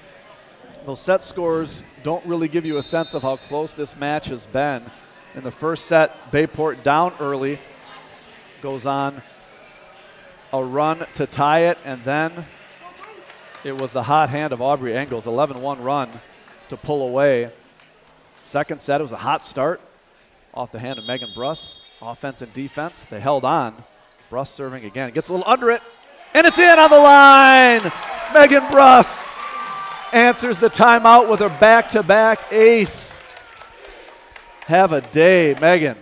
Those set scores don't really give you a sense of how close this match has been. In the first set, Bayport down early, goes on a run to tie it, and then it was the hot hand of Aubrey Engels, 11-1 run to pull away. Second set, it was a hot start off the hand of Megan Bruss. Offense and defense, they held on. Bruss serving again, gets a little under it, and it's in on the line. Megan Bruss answers the timeout with her back-to-back ace. Have a day, Megan.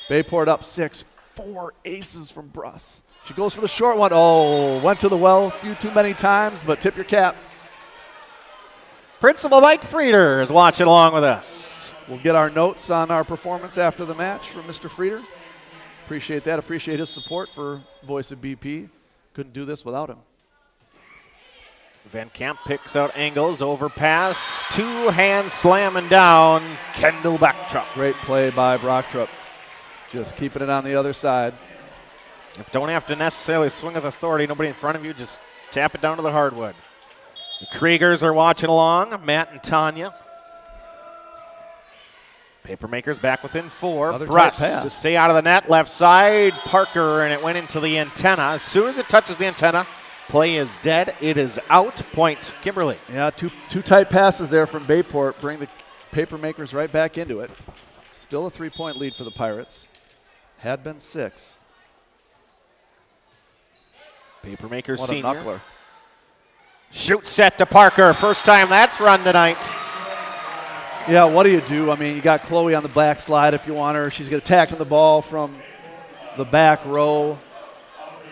Bayport up 6, 4 aces from Bruss. She goes for the short one. Oh, went to the well a few too many times, but tip your cap. Principal Mike Frieder is watching along with us. We'll get our notes on our performance after the match from Mr. Frieder. Appreciate that. Appreciate his support for Voice of BP. Couldn't do this without him. Van Camp picks out Engels, overpass, two-hand slamming down, Kendall Backtrup. Great play by Brocktrup. Just keeping it on the other side. You don't have to necessarily swing with authority. Nobody in front of you, just tap it down to the hardwood. The Kriegers are watching along, Matt and Tanya. Papermakers back within 4. Bruss to stay out of the net, left side, Parker, and it went into the antenna. As soon as it touches the antenna, play is dead. It is out. Point, Kimberly. Yeah, two tight passes there from Bayport. Bring the Papermakers right back into it. Still a 3-point lead for the Pirates. Had been 6. Papermakers what senior. A knuckler. Shoot set to Parker. First time that's run tonight. Yeah, what do? I mean, you got Chloe on the back slide if you want her. She's attacking the ball from the back row.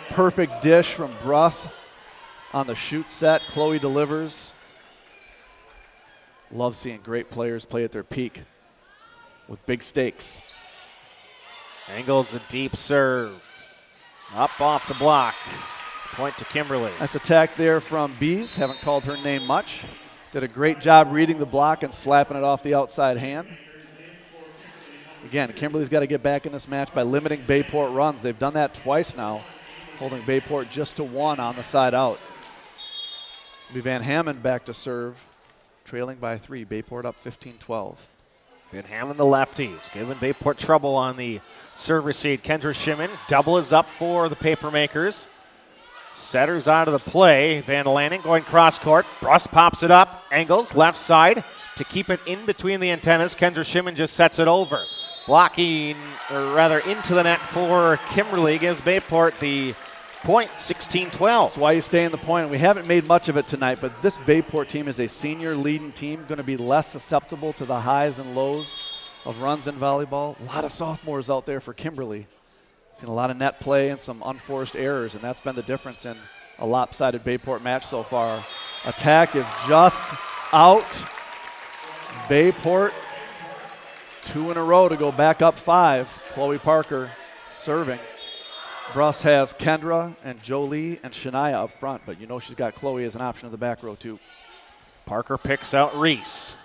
Perfect dish from Bruss on the shoot set. Chloe delivers. Love seeing great players play at their peak with big stakes. Engels a deep serve. Up off the block. Point to Kimberly. Nice attack there from Bees. Haven't called her name much. Did a great job reading the block and slapping it off the outside hand. Again, Kimberly's got to get back in this match by limiting Bayport runs. They've done that twice now, holding Bayport just to 1 on the side out. It'll be Van Hammond back to serve, trailing by 3. Bayport up 15-12. Van Hammond, the lefties, giving Bayport trouble on the server seat. Kendra Shimon, double is up for the Papermakers. Setters out of the play. Van Lanning going cross court. Bruss pops it up. Engels left side to keep it in between the antennas. Kendra Shimon just sets it over. Blocking, or rather into the net for Kimberly, gives Bayport the point, 16-12. That's why you stay in the point. We haven't made much of it tonight, but this Bayport team is a senior leading team, going to be less susceptible to the highs and lows of runs in volleyball. A lot of sophomores out there for Kimberly. Seen a lot of net play and some unforced errors, and that's been the difference in a lopsided Bayport match so far. Attack is just out. Bayport 2 in a row to go back up 5. Chloe Parker serving. Bruss has Kendra and Jolie and Shania up front, but you know she's got Chloe as an option in the back row too. Parker picks out Reese.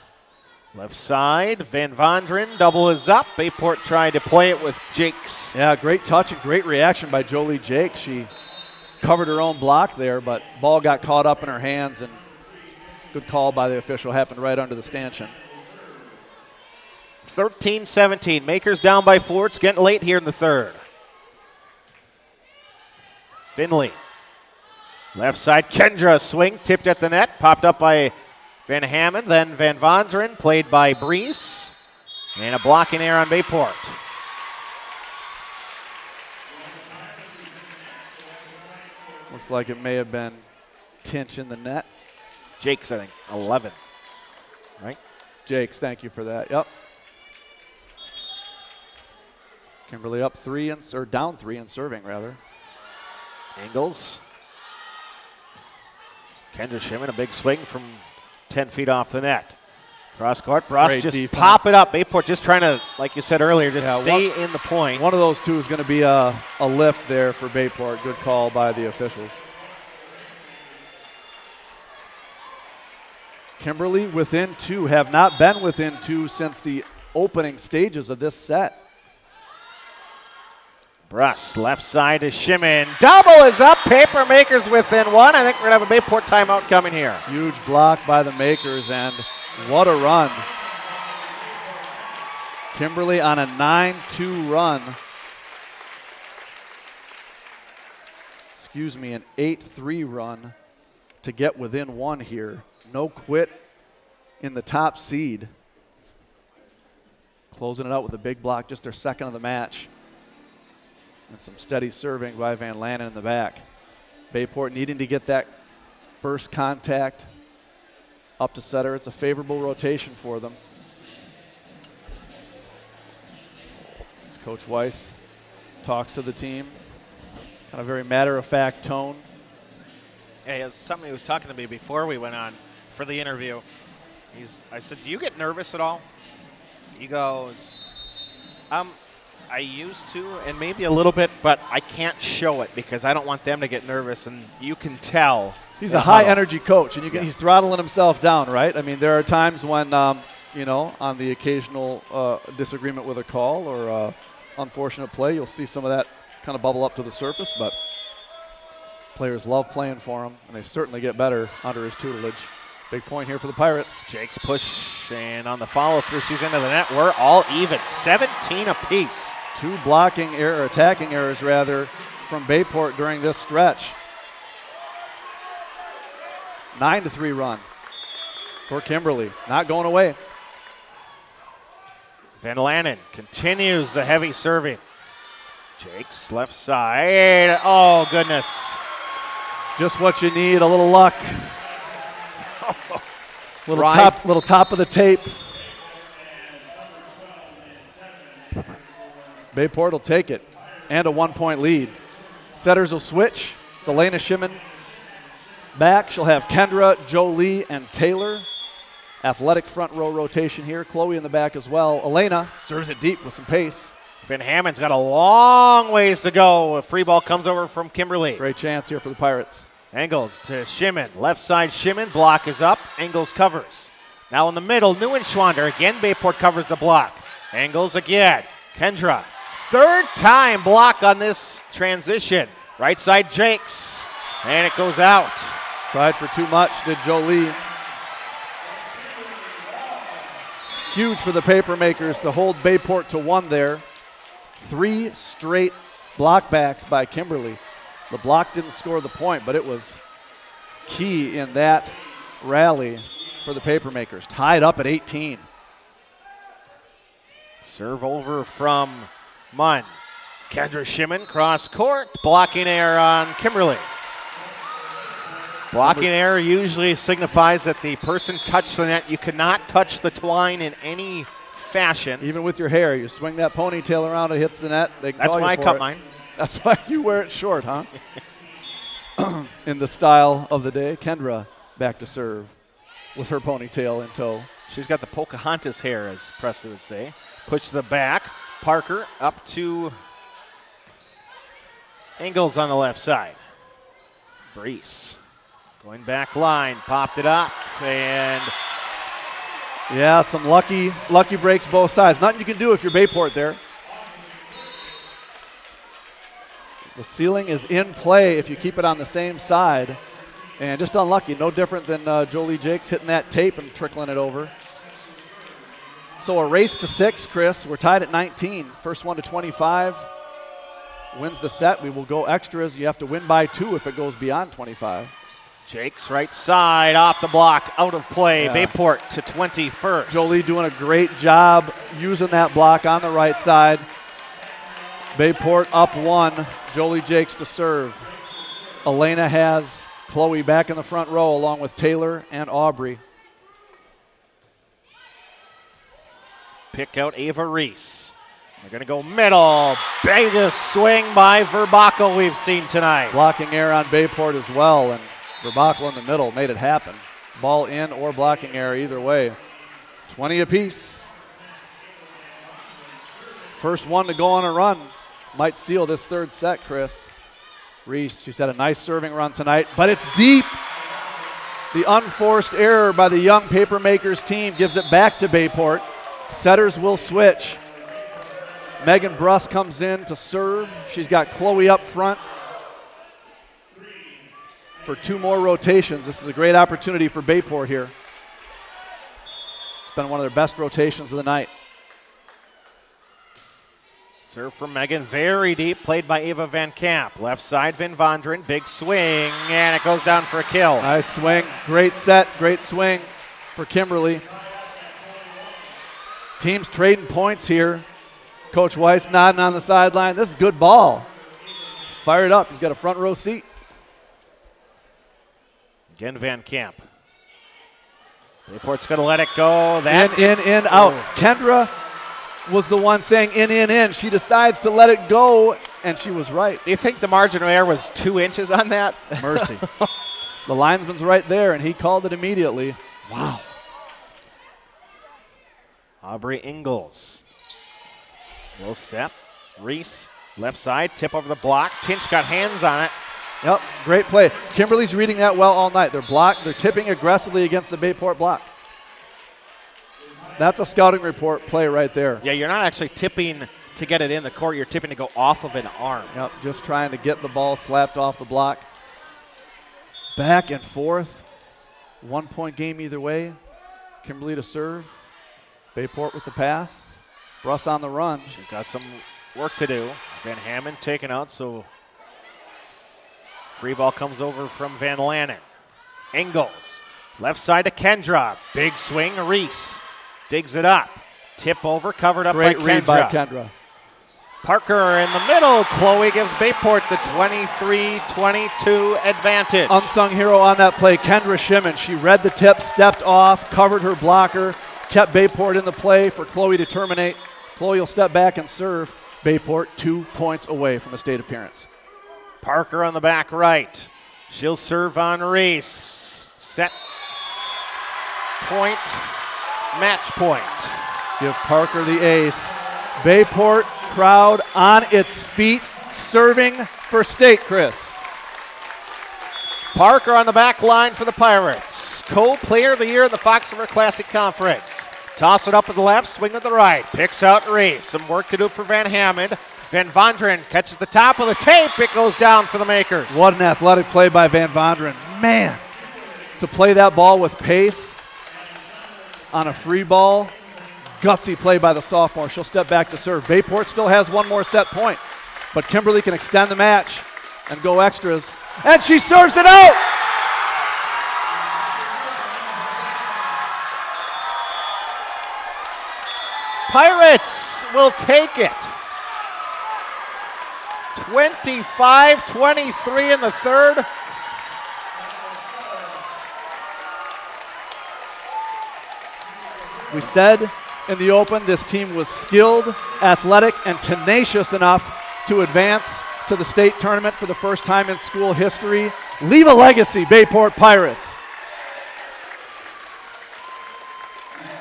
Left side, Van Vondren, double is up. Bayport tried to play it with Jakes. Yeah, great touch and great reaction by Jolie Jakes. She covered her own block there, but ball got caught up in her hands, and good call by the official. Happened right under the stanchion. 13-17. Makers down by 4. It's getting late here in the third. Finley. Left side, Kendra swing, tipped at the net, popped up by Van Hammond, then Van Vondren, played by Brees, and a blocking error on Bayport. Looks like it may have been Tinch in the net. Jakes, I think, 11, right? Jakes, thank you for that, yep. Kimberly up 3, or down 3 and serving, rather. Engels. Kendra Shimon, a big swing from 10 feet off the net. Cross court, Bruss Great just defense. Pop it up. Bayport just trying to, like you said earlier, just stay in the point. One of those two is going to be a lift there for Bayport. Good call by the officials. Kimberly within 2, have not been within 2 since the opening stages of this set. Bruss, left side to Shimon. Double is up. Papermakers within one. I think we're going to have a Bayport timeout coming here. Huge block by the Makers, and what a run. Kimberly on a 9-2 run. Excuse me, an 8-3 run to get within one here. No quit in the top seed. Closing it out with a big block, just their second of the match. And some steady serving by Van Lannen in the back. Bayport needing to get that first contact up to setter. It's a favorable rotation for them. As Coach Weiss talks to the team, kind of very matter-of-fact tone. Hey, somebody was talking to me before we went on for the interview. I said, do you get nervous at all? He goes, I used to, and maybe a little bit, but I can't show it because I don't want them to get nervous, and you can tell. He's a high-energy coach, and he's throttling himself down, right? I mean, there are times when, on the occasional disagreement with a call or unfortunate play, you'll see some of that kind of bubble up to the surface, but players love playing for him, and they certainly get better under his tutelage. Big point here for the Pirates. Jake's push, and on the follow-through, she's into the net. We're all even, 17 apiece. Two attacking errors from Bayport during this stretch. 9-3 run for Kimberly. Not going away. Van Lannen continues the heavy serving. Jake's left side. Oh, goodness. Just what you need, a little luck. Little top of the tape. Bayport will take it, and a 1-point lead. Setters will switch. It's Elena Shimon back. She'll have Kendra, Jolie, and Taylor. Athletic front row rotation here. Chloe in the back as well. Elena serves it deep with some pace. Finn Hammond's got a long ways to go. A free ball comes over from Kimberly. Great chance here for the Pirates. Engels to Shimon. Left side Shimon. Block is up. Engels covers. Now in the middle, Neuenschwander. Again, Bayport covers the block. Engels again. Kendra. Third time block on this transition. Right side Jakes. And it goes out. Tried for too much, did Jolie. Huge for the Papermakers to hold Bayport to one there. 3 straight blockbacks by Kimberly. The block didn't score the point, but it was key in that rally for the Papermakers. Tied up at 18. Serve over from Munn. Kendra Shimon, cross court. Blocking error on Kimberly. Blocking error usually signifies that the person touched the net. You cannot touch the twine in any fashion. Even with your hair, you swing that ponytail around, it hits the net. That's why I cut mine. That's why you wear it short, huh? In the style of the day, Kendra back to serve with her ponytail in tow. She's got the Pocahontas hair, as Presley would say. Push the back. Parker up to Engels on the left side. Brees going back line, popped it up, and yeah, some lucky breaks both sides. Nothing you can do if you're Bayport there. The ceiling is in play if you keep it on the same side. And just unlucky, no different than Jolie Jakes hitting that tape and trickling it over. So a race to 6, Chris. We're tied at 19. First one to 25 wins the set. We will go extras. You have to win by 2 if it goes beyond 25. Jakes right side, off the block, out of play. Yeah. Bayport to 21st. Jolie doing a great job using that block on the right side. Bayport up 1. Jolie Jakes to serve. Elena has Chloe back in the front row along with Taylor and Aubrey. Pick out Ava Reese. They're going to go middle. Biggest swing by Verbaco we've seen tonight. Blocking error on Bayport as well, and Verbaco in the middle made it happen. Ball in or blocking error, either way. 20 apiece. First one to go on a run. Might seal this third set, Chris. Reese, she's had a nice serving run tonight, but it's deep. The unforced error by the young Papermakers team gives it back to Bayport. Setters will switch. Megan Bruss comes in to serve. She's got Chloe up front for 2 more rotations. This is a great opportunity for Bayport here. It's been one of their best rotations of the night. Serve from Megan, very deep, played by Ava Van Camp. Left side, Van Vonderen, big swing, and it goes down for a kill. Nice swing, great set, great swing for Kimberly. Teams trading points here. Coach Weiss nodding on the sideline. This is good ball. He's fired up, he's got a front row seat. Again, Van Camp. Bayport's going to let it go. That In, out. Kendra was the one saying in. She decides to let it go, and she was right. Do you think the margin of error was 2 inches on that? Mercy. The linesman's right there, and he called it immediately. Wow. Aubrey Ingalls. Low step. Reese, left side, tip over the block. Tinch got hands on it. Yep, great play. Kimberly's reading that well all night. They're tipping aggressively against the Bayport block. That's a scouting report play right there. Yeah, you're not actually tipping to get it in the court. You're tipping to go off of an arm. Yep, just trying to get the ball slapped off the block. Back and forth. 1 point game either way. Kimberly to serve. Bayport with the pass. Bruss on the run. She's got some work to do. Van Hammond taken out, so free ball comes over from Van Lannen. Ingalls. Left side to Kendra. Big swing, Reese. Digs it up. Tip over, covered up Great by Kendra. read by Kendra. Parker in the middle. Chloe gives Bayport the 23-22 advantage. Unsung hero on that play, Kendra Shimon. She read the tip, stepped off, covered her blocker, kept Bayport in the play for Chloe to terminate. Chloe will step back and serve. Bayport 2 points away from a state appearance. Parker on the back right. She'll serve on Reese. Set. Point. Match point. Give Parker the ace. Bayport crowd on its feet, serving for state, Chris. Parker on the back line for the Pirates. Co-player of the year in the Fox River Classic Conference. Toss it up with the left, swing with the right. Picks out Reese. Some work to do for Van Hammond. Van Vonderen catches the top of the tape. It goes down for the Makers. What an athletic play by Van Vonderen. Man, to play that ball with pace on a free ball. Gutsy play by the sophomore. She'll step back to serve. Bayport still has 1 more set point, but Kimberly can extend the match and go extras. And she serves it out! Pirates will take it. 25-23 in the third. We said in the open this team was skilled, athletic, and tenacious enough to advance to the state tournament for the first time in school history. Leave a legacy, Bayport Pirates.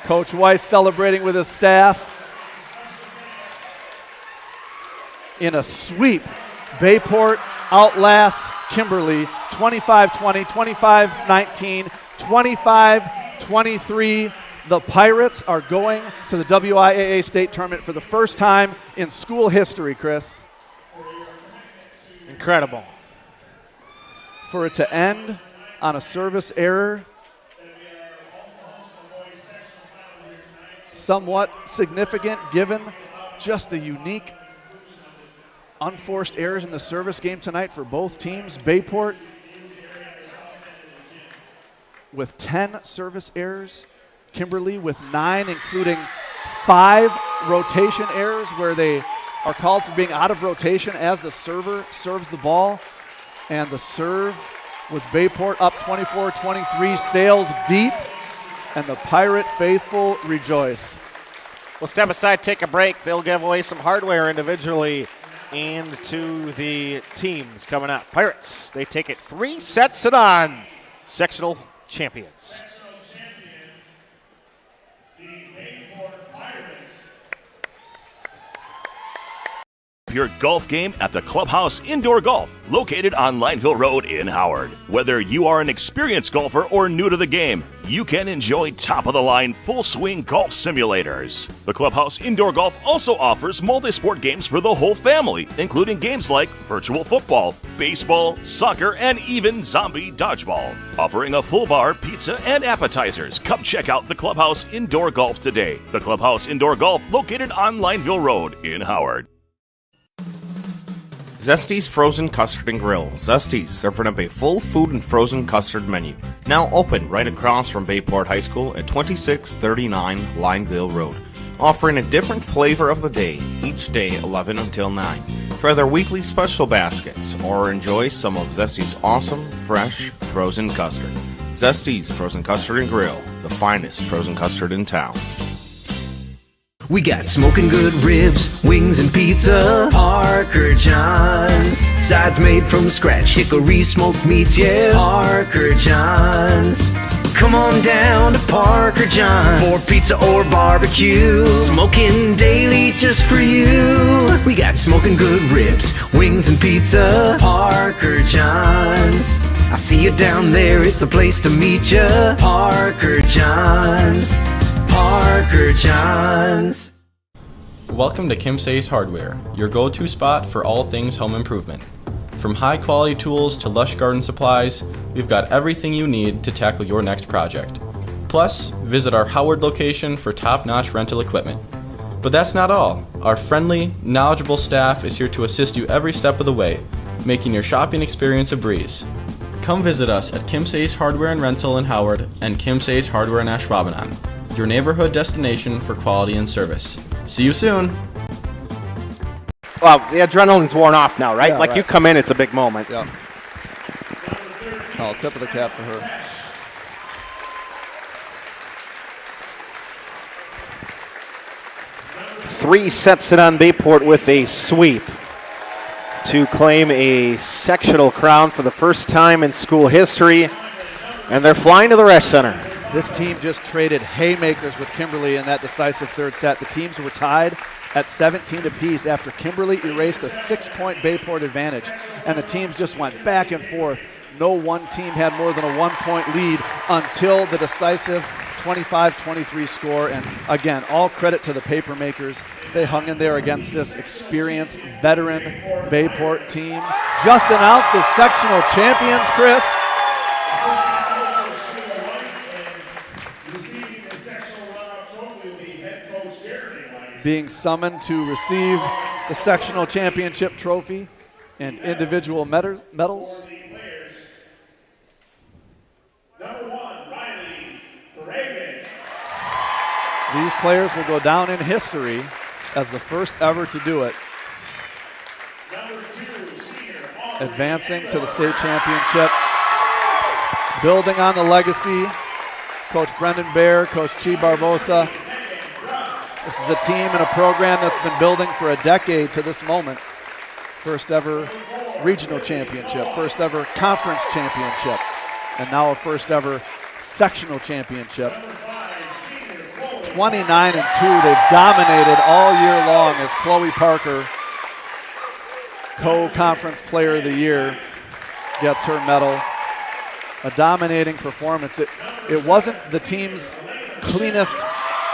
Coach Weiss celebrating with his staff. In a sweep, Bayport outlasts Kimberly 25-20, 25-19, 25-23. The Pirates are going to the WIAA state tournament for the first time in school history, Chris. Incredible. For it to end on a service error, somewhat significant given just the unique unforced errors in the service game tonight for both teams. Bayport with 10 service errors. Kimberly with 9, including 5 rotation errors where they are called for being out of rotation as the server serves the ball. And the serve with Bayport up 24-23 sails deep, and the Pirate faithful rejoice. We'll step aside, take a break. They'll give away some hardware individually and to the teams coming up. Pirates, they take it 3 sets it on. Sectional champions. your golf game at the Clubhouse Indoor Golf, located on Lineville Road in Howard. Whether you are an experienced golfer or new to the game, you can enjoy top-of-the-line full-swing golf simulators. The Clubhouse Indoor Golf also offers multi-sport games for the whole family, including games like virtual football, baseball, soccer, and even zombie dodgeball. Offering a full bar, pizza, and appetizers. Come check out the Clubhouse Indoor Golf today. The Clubhouse Indoor Golf, located on Lineville Road in Howard. Zesty's Frozen Custard and Grill. Zesty's, serving up a full food and frozen custard menu. Now open right across from Bayport High School at 2639 Lineville Road. Offering a different flavor of the day, each day 11 until 9. Try their weekly special baskets or enjoy some of Zesty's awesome, fresh, frozen custard. Zesty's Frozen Custard and Grill, the finest frozen custard in town. We got smoking good ribs, wings and pizza, Parker John's. Sides made from scratch, hickory smoked meats, yeah, Parker John's. Come on down to Parker John's for pizza or barbecue. Smoking daily just for you. We got smoking good ribs, wings and pizza, Parker John's. I'll see you down there, it's the place to meet ya. Parker John's. Parker John's. Welcome to Kim Say's Hardware, your go-to spot for all things home improvement. From high-quality tools to lush garden supplies, we've got everything you need to tackle your next project. Plus, visit our Howard location for top-notch rental equipment. But that's not all. Our friendly, knowledgeable staff is here to assist you every step of the way, making your shopping experience a breeze. Come visit us at Kim Say's Hardware and Rental in Howard and Kim Say's Hardware in Ashwaubenon, your neighborhood destination for quality and service. See you soon. Well, the adrenaline's worn off now, right? Yeah, like right. You come in, it's a big moment. Yeah. Oh, tip of the cap to her. Three sets it on Bayport with a sweep to claim a sectional crown for the first time in school history. And they're flying to the Resch Center. This team just traded haymakers with Kimberly in that decisive third set. The teams were tied at 17 apiece after Kimberly erased a 6-point Bayport advantage. And the teams just went back and forth. No one team had more than a 1-point lead until the decisive 25-23 score. And again, all credit to the Papermakers. They hung in there against this experienced veteran Bayport team. Just announced as sectional champions, Chris. Being summoned to receive the sectional championship trophy and individual medals. These players will go down in history as the first ever to do it. Advancing to the state championship, building on the legacy. Coach Brendan Baer, Coach Chi Barbosa. This is a team and a program that's been building for a decade to this moment. First ever regional championship, first ever conference championship, and now a first ever sectional championship. 29-2, they've dominated all year long as Chloe Parker, co-conference player of the year, gets her medal. A dominating performance. It wasn't the team's cleanest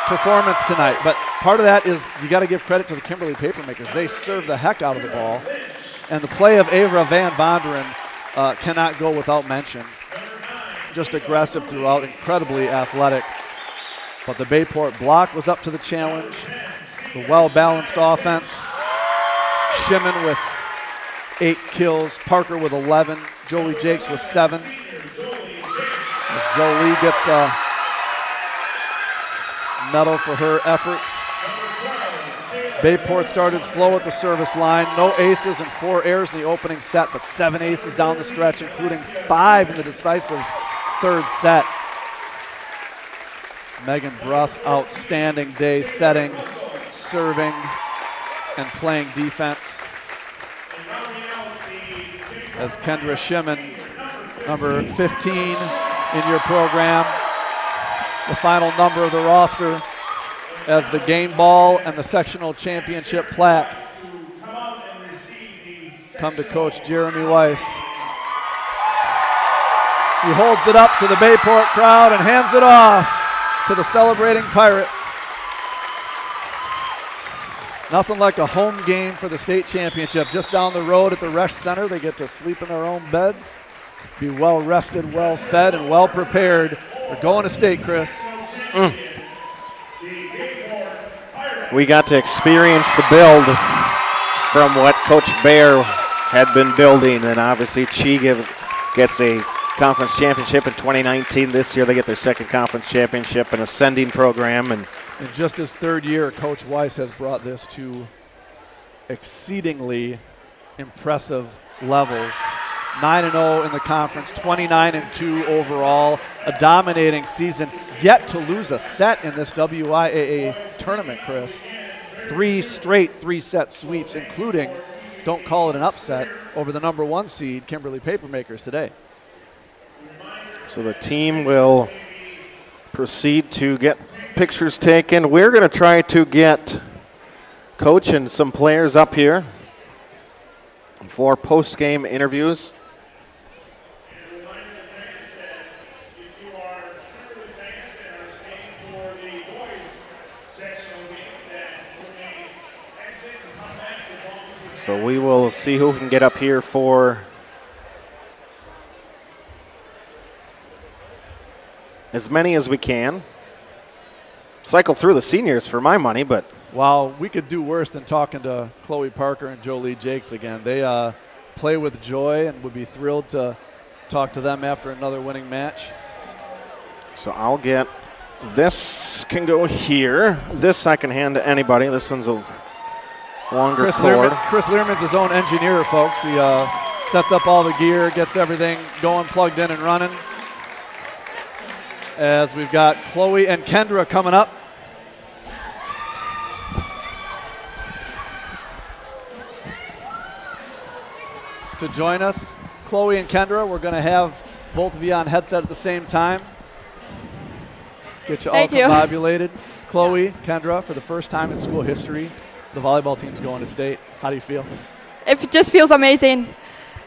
performance tonight, but part of that is you got to give credit to the Kimberly Papermakers. They serve the heck out of the ball, and the play of Avra Van Vonderen cannot go without mention. Just aggressive throughout, incredibly athletic, but the Bayport block was up to the challenge. The well-balanced offense. Shimon with 8 kills, Parker with 11, Jolie Jakes with 7. As Jolie gets a medal for her efforts. Bayport started slow at the service line. No aces and 4 errors in the opening set, but 7 aces down the stretch, including 5 in the decisive third set. Megan Bruss, outstanding day setting, serving, and playing defense. As Kendra Shimon, number 15 in your program, the final number of the roster, as the game ball and the sectional championship plaque come to Coach Jeremy Weiss. He holds it up to the Bayport crowd and hands it off to the celebrating Pirates. Nothing like a home game for the state championship. Just down the road at the Resch Center, they get to sleep in their own beds, be well rested, well fed, and well prepared. They're going to state, Chris. We got to experience the build from what Coach Bear had been building, and obviously Chi gets a conference championship in 2019. This year they get their second conference championship, an ascending program. And in just his third year, Coach Weiss has brought this to exceedingly impressive levels. 9-0 in the conference, 29-2 overall, a dominating season, yet to lose a set in this WIAA tournament, Chris. 3 straight 3-set sweeps, including, don't call it an upset, over the number 1 seed, Kimberly Papermakers today. So the team will proceed to get pictures taken. We're going to try to get Coach and some players up here for post-game interviews. So we will see who can get up here for as many as we can. Cycle through the seniors for my money, but wow, we could do worse than talking to Chloe Parker and Jolie Jakes again. They play with joy and would be thrilled to talk to them after another winning match. So I'll get this, can go here. This I can hand to anybody. This one's a longer cord. Chris Learman's his own engineer, folks. He sets up all the gear, gets everything going, plugged in and running. As we've got Chloe and Kendra coming up. To join us, Chloe and Kendra, we're going to have both of you on headset at the same time. Get you all combobulated. Chloe, Kendra, for the first time in school history, the volleyball team's going to state. How do you feel? It just feels amazing.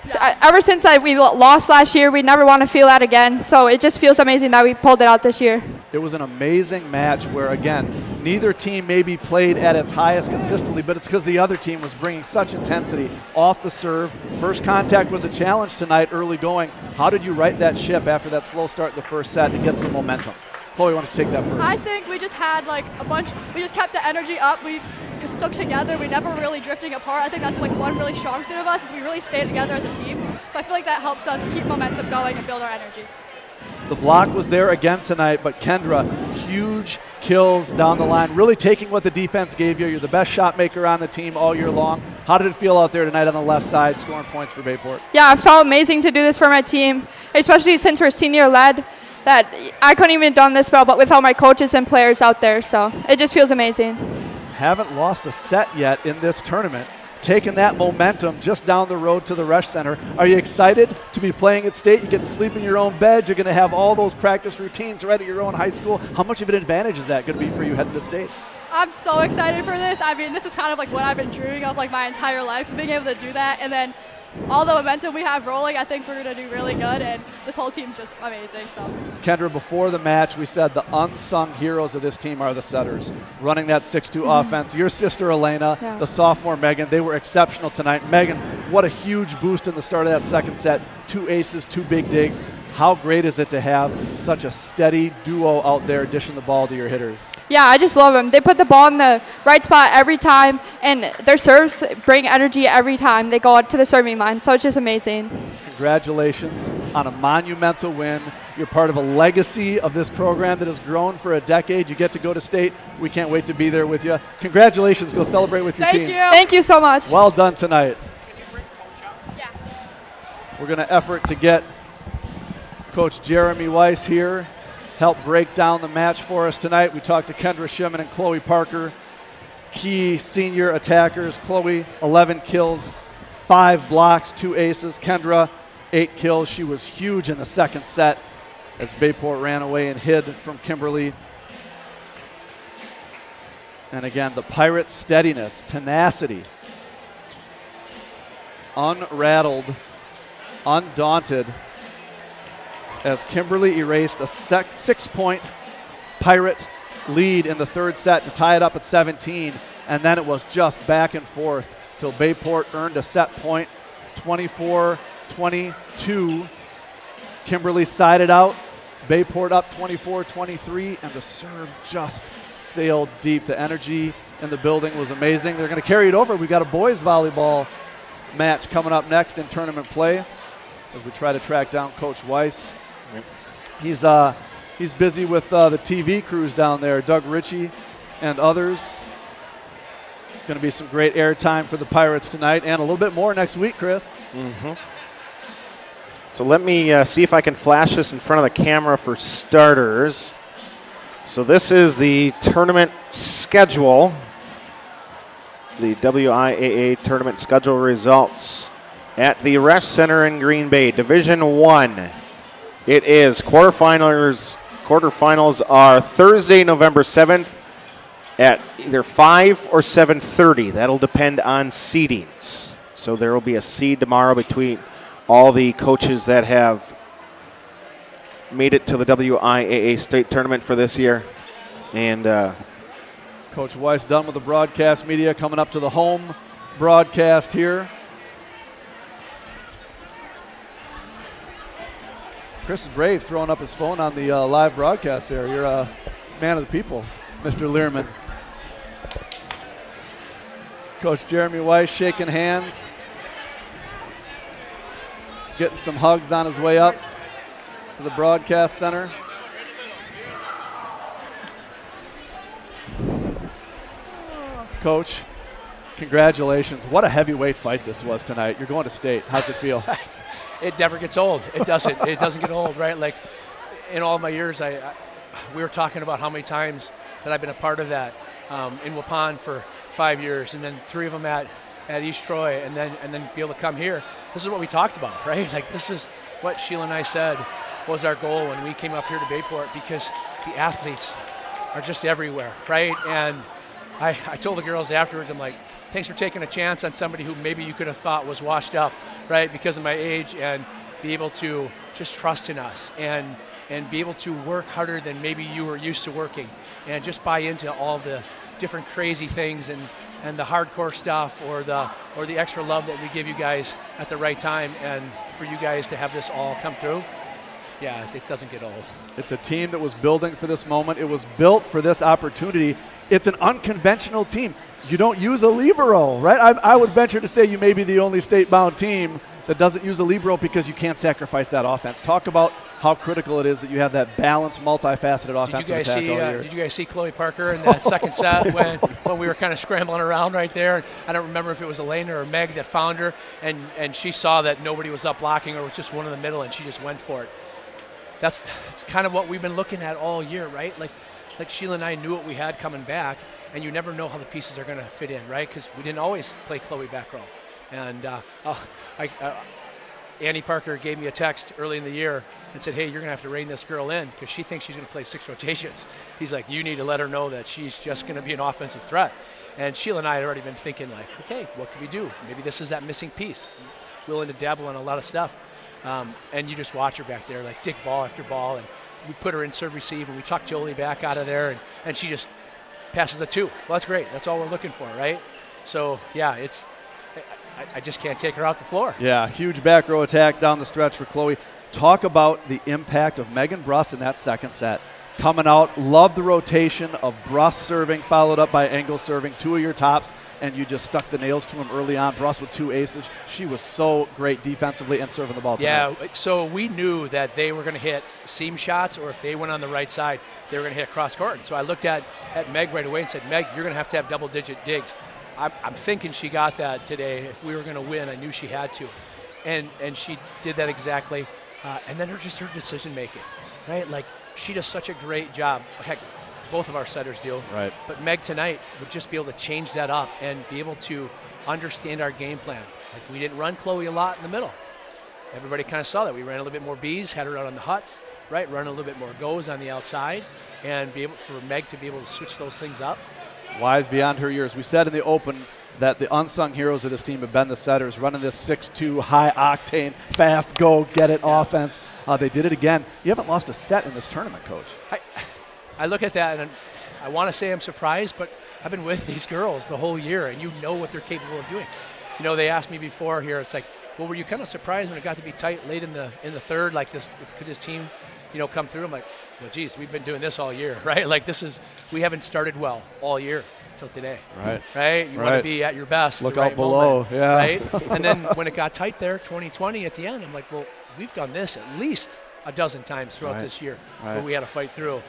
So, ever since we lost last year, we never want to feel that again. So it just feels amazing that we pulled it out this year. It was an amazing match where, again, neither team maybe played at its highest consistently, but it's because the other team was bringing such intensity off the serve. First contact was a challenge tonight early going. How did you right that ship after that slow start in the first set and get some momentum? Chloe, why don't you take that first? I think we just had we just kept the energy up. We stuck together. We never really drifting apart. I think that's one really strong suit of us is we really stayed together as a team. So I feel like that helps us keep momentum going and build our energy. The block was there again tonight, but Kendra, huge kills down the line, really taking what the defense gave you. You're the best shot maker on the team all year long. How did it feel out there tonight on the left side, scoring points for Bayport? Yeah, it felt amazing to do this for my team, especially since we're senior-led. That I couldn't even have done this well, but with all my coaches and players out there, so it just feels amazing. Haven't lost a set yet in this tournament. Taking that momentum just down the road to the Resch Center. Are you excited to be playing at state? You get to sleep in your own bed. You're going to have all those practice routines right at your own high school. How much of an advantage is that going to be for you heading to state? I'm so excited for this. I mean, this is kind of what I've been dreaming of my entire life. So being able to do that, and then all the momentum we have rolling, I think we're going to do really good, and this whole team's just amazing. So, Kendra, before the match, we said the unsung heroes of this team are the setters, running that 6-2 offense. Your sister, Elena, the sophomore, Megan, they were exceptional tonight. Megan, what a huge boost in the start of that second set. 2 aces, 2 big digs. How great is it to have such a steady duo out there dishing the ball to your hitters? Yeah, I just love them. They put the ball in the right spot every time, and their serves bring energy every time they go out to the serving line, so it's just amazing. Congratulations on a monumental win. You're part of a legacy of this program that has grown for a decade. You get to go to state. We can't wait to be there with you. Congratulations. Go celebrate with your team. Thank you so much. Well done tonight. Yeah. We're going to effort to get Coach Jeremy Weiss here, help break down the match for us tonight. We talked to Kendra Shimon and Chloe Parker, key senior attackers. Chloe, 11 kills, 5 blocks, 2 aces. Kendra, 8 kills. She was huge in the second set as Bayport ran away and hid from Kimberly. And again, the Pirates' steadiness, tenacity. unrattled, undaunted, as Kimberly erased a 6-point Pirate lead in the third set to tie it up at 17, and then it was just back and forth till Bayport earned a set point, 24-22. Kimberly sided out, Bayport up 24-23, and the serve just sailed deep. The energy in the building was amazing. They're going to carry it over. We've got a boys volleyball match coming up next in tournament play as we try to track down Coach Weiss. He's busy with the TV crews down there, Doug Ritchie and others. Going to be some great airtime for the Pirates tonight and a little bit more next week, Chris. Mm-hmm. So let me see if I can flash this in front of the camera for starters. So this is the tournament schedule, the WIAA tournament schedule results at the Resch Center in Green Bay. Division 1, it is quarterfinals. Quarterfinals are Thursday, November 7th at either 5 or 7:30. That'll depend on seedings. So there will be a seed tomorrow between all the coaches that have made it to the WIAA state tournament for this year. And Coach Weiss done with the broadcast media, coming up to the home broadcast here. Chris is brave, throwing up his phone on the live broadcast there. You're a man of the people, Mr. Learman. Coach Jeremy Weiss shaking hands, getting some hugs on his way up to the broadcast center. Coach, congratulations. What a heavyweight fight this was tonight. You're going to state. How's it feel? It never gets old. It doesn't. It doesn't get old, right? Like, in all my years, we were talking about how many times that I've been a part of that in Waupun for 5 years, and then 3 of them at East Troy, and then be able to come here. This is what we talked about, right? Like, this is what Sheila and I said was our goal when we came up here to Bayport, because the athletes are just everywhere, right? And I told the girls afterwards, I'm like, thanks for taking a chance on somebody who maybe you could have thought was washed up, right, because of my age, and be able to just trust in us and be able to work harder than maybe you were used to working, and just buy into all the different crazy things and the hardcore stuff or the extra love that we give you guys at the right time, and for you guys to have this all come through. Yeah, it doesn't get old. It's a team that was building for this moment. It was built for this opportunity. It's an unconventional team. You don't use a libero, right? I would venture to say you may be the only state-bound team that doesn't use a libero because you can't sacrifice that offense. Talk about how critical it is that you have that balanced, multifaceted offensive attack all year. Did you guys see Chloe Parker in that second set when we were kind of scrambling around right there? I don't remember if it was Elena or Meg that found her, and she saw that nobody was up blocking her. It was just one in the middle, and she just went for it. That's kind of what we've been looking at all year, right? Like Sheila and I knew what we had coming back, and you never know how the pieces are going to fit in, right? Because we didn't always play Chloe back row. And Annie Parker gave me a text early in the year and said, hey, you're going to have to rein this girl in because she thinks she's going to play 6 rotations. He's like, you need to let her know that she's just going to be an offensive threat. And Sheila and I had already been thinking, like, okay, what can we do? Maybe this is that missing piece. Willing to dabble in a lot of stuff. And you just watch her back there, like, dig ball after ball. And we put her in serve receive, and we tuck Jolie back out of there, and she just passes a 2. Well, that's great. That's all we're looking for, right? So, yeah, I just can't take her off the floor. Yeah, huge back row attack down the stretch for Chloe. Talk about the impact of Megan Bruss in that second set. Coming out, love the rotation of Bruss serving, followed up by Engel serving, 2 of your tops, and you just stuck the nails to him early on. Bruss with 2 aces. She was so great defensively and serving the ball tonight. Yeah, so we knew that they were going to hit seam shots, or if they went on the right side, they were going to hit cross court. So I looked at Meg right away and said, Meg, you're going to have double-digit digs. I'm thinking she got that today. If we were going to win, I knew she had to. And she did that exactly. And then her decision-making, right? Like, she does such a great job. Heck, both of our setters do. Right. But Meg tonight would just be able to change that up and be able to understand our game plan. Like, we didn't run Chloe a lot in the middle. Everybody kind of saw that. We ran a little bit more Bs, had her out on the huts, right? Run a little bit more goes on the outside, and be able for Meg to be able to switch those things up. Wise beyond her years. We said in the open, that the unsung heroes of this team have been the setters, running this 6-2 high-octane, fast, go, get it offense. They did it again. You haven't lost a set in this tournament, Coach. I look at that, and I want to say I'm surprised, but I've been with these girls the whole year, and you know what they're capable of doing. You know, they asked me before here, it's like, well, were you kind of surprised when it got to be tight late in the third, like could this team, you know, come through? I'm like, well, geez, we've been doing this all year, right? Like we haven't started well all year until today. Right? You want to be at your best. Look out below, moment, right? And then when it got tight there, 2020 at the end, I'm like, well, we've done this at least a dozen times throughout this year where we had to fight through.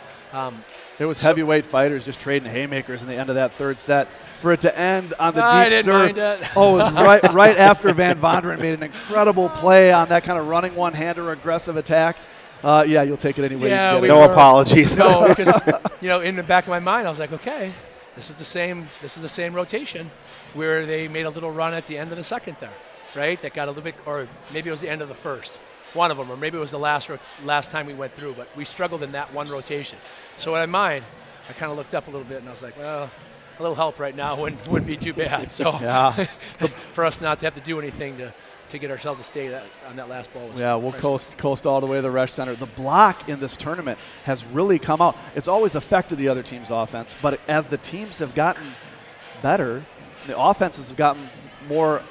It was heavyweight fighters just trading haymakers in the end of that third set. For it to end on the deep serve. It was right after Van Vonderen made an incredible play on that kind of running one-hander aggressive attack. You'll take it anyway. No apologies. No, because in the back of my mind, I was like, okay, this is the same rotation where they made a little run at the end of the second there, right? That got a little bit, or maybe it was the end of the first. One of them, or maybe it was the last time we went through, but we struggled in that one rotation. So in my mind, I kind of looked up a little bit and I was like, well, a little help right now wouldn't be too bad. So for us not to have to do anything to get ourselves to stay on that last ball. We'll coast all the way to the Resch Center. The block in this tournament has really come out. It's always affected the other team's offense, but as the teams have gotten better, the offenses have gotten more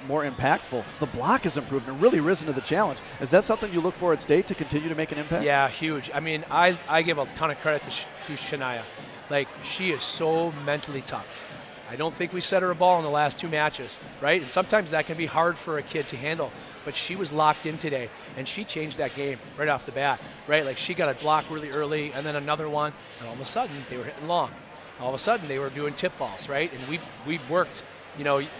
impactful. The block has improved and really risen to the challenge. Is that something you look for at state to continue to make an impact? Yeah, huge. I mean, I give a ton of credit to Shania. Like, she is so mentally tough. I don't think we set her a ball in the last two matches, right? And sometimes that can be hard for a kid to handle. But she was locked in today, and she changed that game right off the bat, right? Like, she got a block really early, and then another one, and all of a sudden, they were hitting long. All of a sudden, they were doing tip balls, right? And we worked.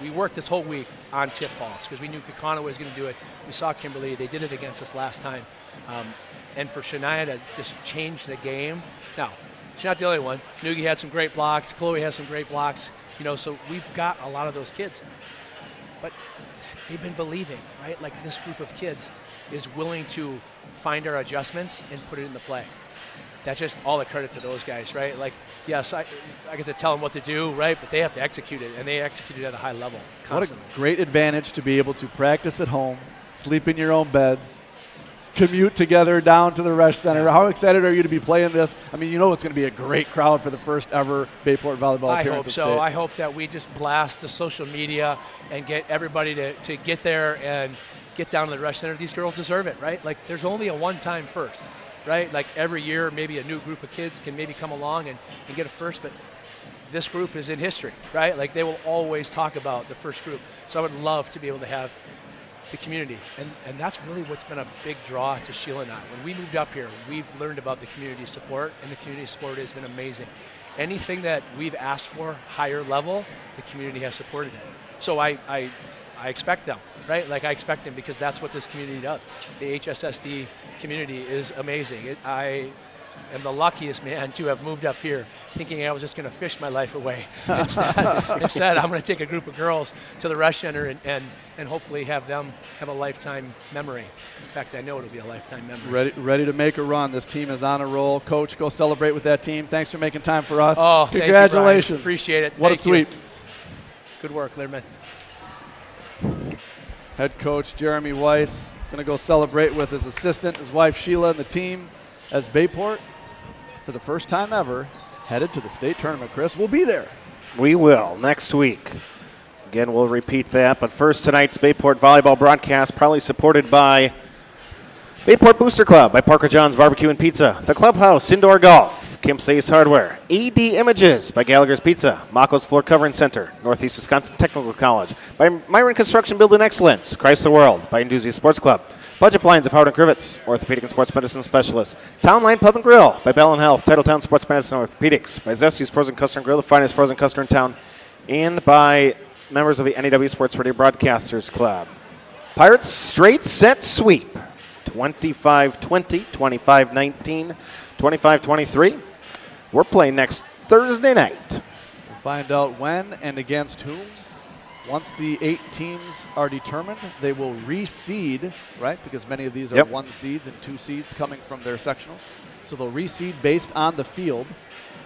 We worked this whole week on tip balls because we knew Kakana was going to do it. We saw Kimberly. They did it against us last time. And for Shania to just change the game. Now, she's not the only one. Noogie had some great blocks. Chloe has some great blocks. So we've got a lot of those kids. But they've been believing, right? Like, this group of kids is willing to find our adjustments and put it into play. That's just all the credit to those guys, right? Like, yes, I get to tell them what to do, right? But they have to execute it, and they execute it at a high level constantly. What a great advantage to be able to practice at home, sleep in your own beds, commute together down to the Resch Center. Yeah. How excited are you to be playing this? I mean, it's going to be a great crowd for the first ever Bayport volleyball appearance. I hope so. State. I hope that we just blast the social media and get everybody to get there and get down to the Resch Center. These girls deserve it, right? Like, there's only a one-time first. Right? Like, every year, maybe a new group of kids can maybe come along and get a first, but this group is in history, right? Like, they will always talk about the first group. So I would love to be able to have the community. And that's really what's been a big draw to Sheila and I. When we moved up here, we've learned about the community support, and the community support has been amazing. Anything that we've asked for, higher level, the community has supported it. So I expect them, right? Like, I expect them because that's what this community does. The HSSD community is amazing. I am the luckiest man to have moved up here thinking I was just going to fish my life away. Instead, I'm going to take a group of girls to the Resch Center and hopefully have them have a lifetime memory. In fact, I know it'll be a lifetime memory. Ready to make a run. This team is on a roll. Coach, go celebrate with that team. Thanks for making time for us. Oh, congratulations. Thank you, appreciate it. What a sweep. Good work, Learman. Head coach Jeremy Weiss going to go celebrate with his assistant, his wife Sheila, and the team as Bayport, for the first time ever, headed to the state tournament. Chris, we'll be there. We will next week. Again, we'll repeat that. But first, tonight's Bayport volleyball broadcast, proudly supported by Bayport Booster Club, by Parker John's Barbecue and Pizza, the Clubhouse Indoor Golf, Kim's Ace Hardware, AD Images by Gallagher's Pizza, Mako's Floor Covering Center, Northeast Wisconsin Technical College, by Myron Construction Building Excellence, Chrysler World, by Enthusiast Sports Club, Budget Blinds of Howard & Crivets, Orthopedic and Sports Medicine Specialist, Town Line Pub and Grill, by Bell & Health, Titletown Sports Medicine Orthopedics, by Zesty's Frozen Custard and Grill, the finest frozen custard in town, and by members of the NEW Sports Radio Broadcasters Club. Pirates straight set sweep. 25-20, 25-19, 25-23. We're playing next Thursday night. We'll find out when and against whom. Once the 8 teams are determined, they will reseed, right? Because many of these are 1 seeds and 2 seeds coming from their sectionals. So they'll reseed based on the field.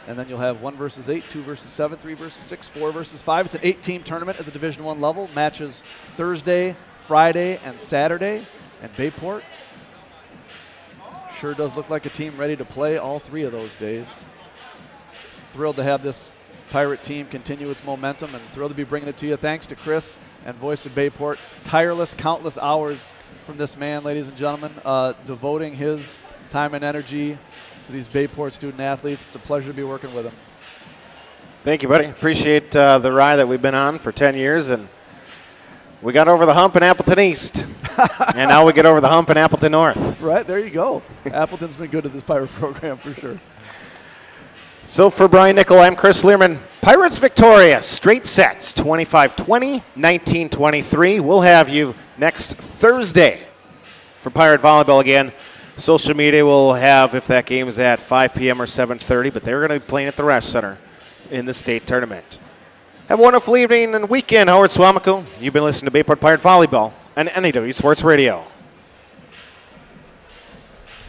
And then you'll have 1 versus 8, 2 versus 7, 3 versus 6, 4 versus 5. It's an 8-team tournament at the Division I level. Matches Thursday, Friday, and Saturday. And Bayport sure does look like a team ready to play all 3 of those days. Thrilled to have this Pirate team continue its momentum and thrilled to be bringing it to you. Thanks to Chris and Voice of Bayport. Tireless, countless hours from this man, ladies and gentlemen, devoting his time and energy to these Bayport student athletes. It's a pleasure to be working with him. Thank you, buddy. Appreciate the ride that we've been on for 10 years, and we got over the hump in Appleton East, and now we get over the hump in Appleton North. Right, there you go. Appleton's been good to this Pirate program for sure. So for Brian Nickel, I'm Chris Learman. Pirates victorious, straight sets, 25-20, 19-23. We'll have you next Thursday for Pirate Volleyball again. Social media will have if that game is at 5 p.m. or 7:30, but they're going to be playing at the Resch Center in the state tournament. Have a wonderful evening and weekend. Howard Swamico, you've been listening to Bayport Pirate Volleyball on NAW Sports Radio.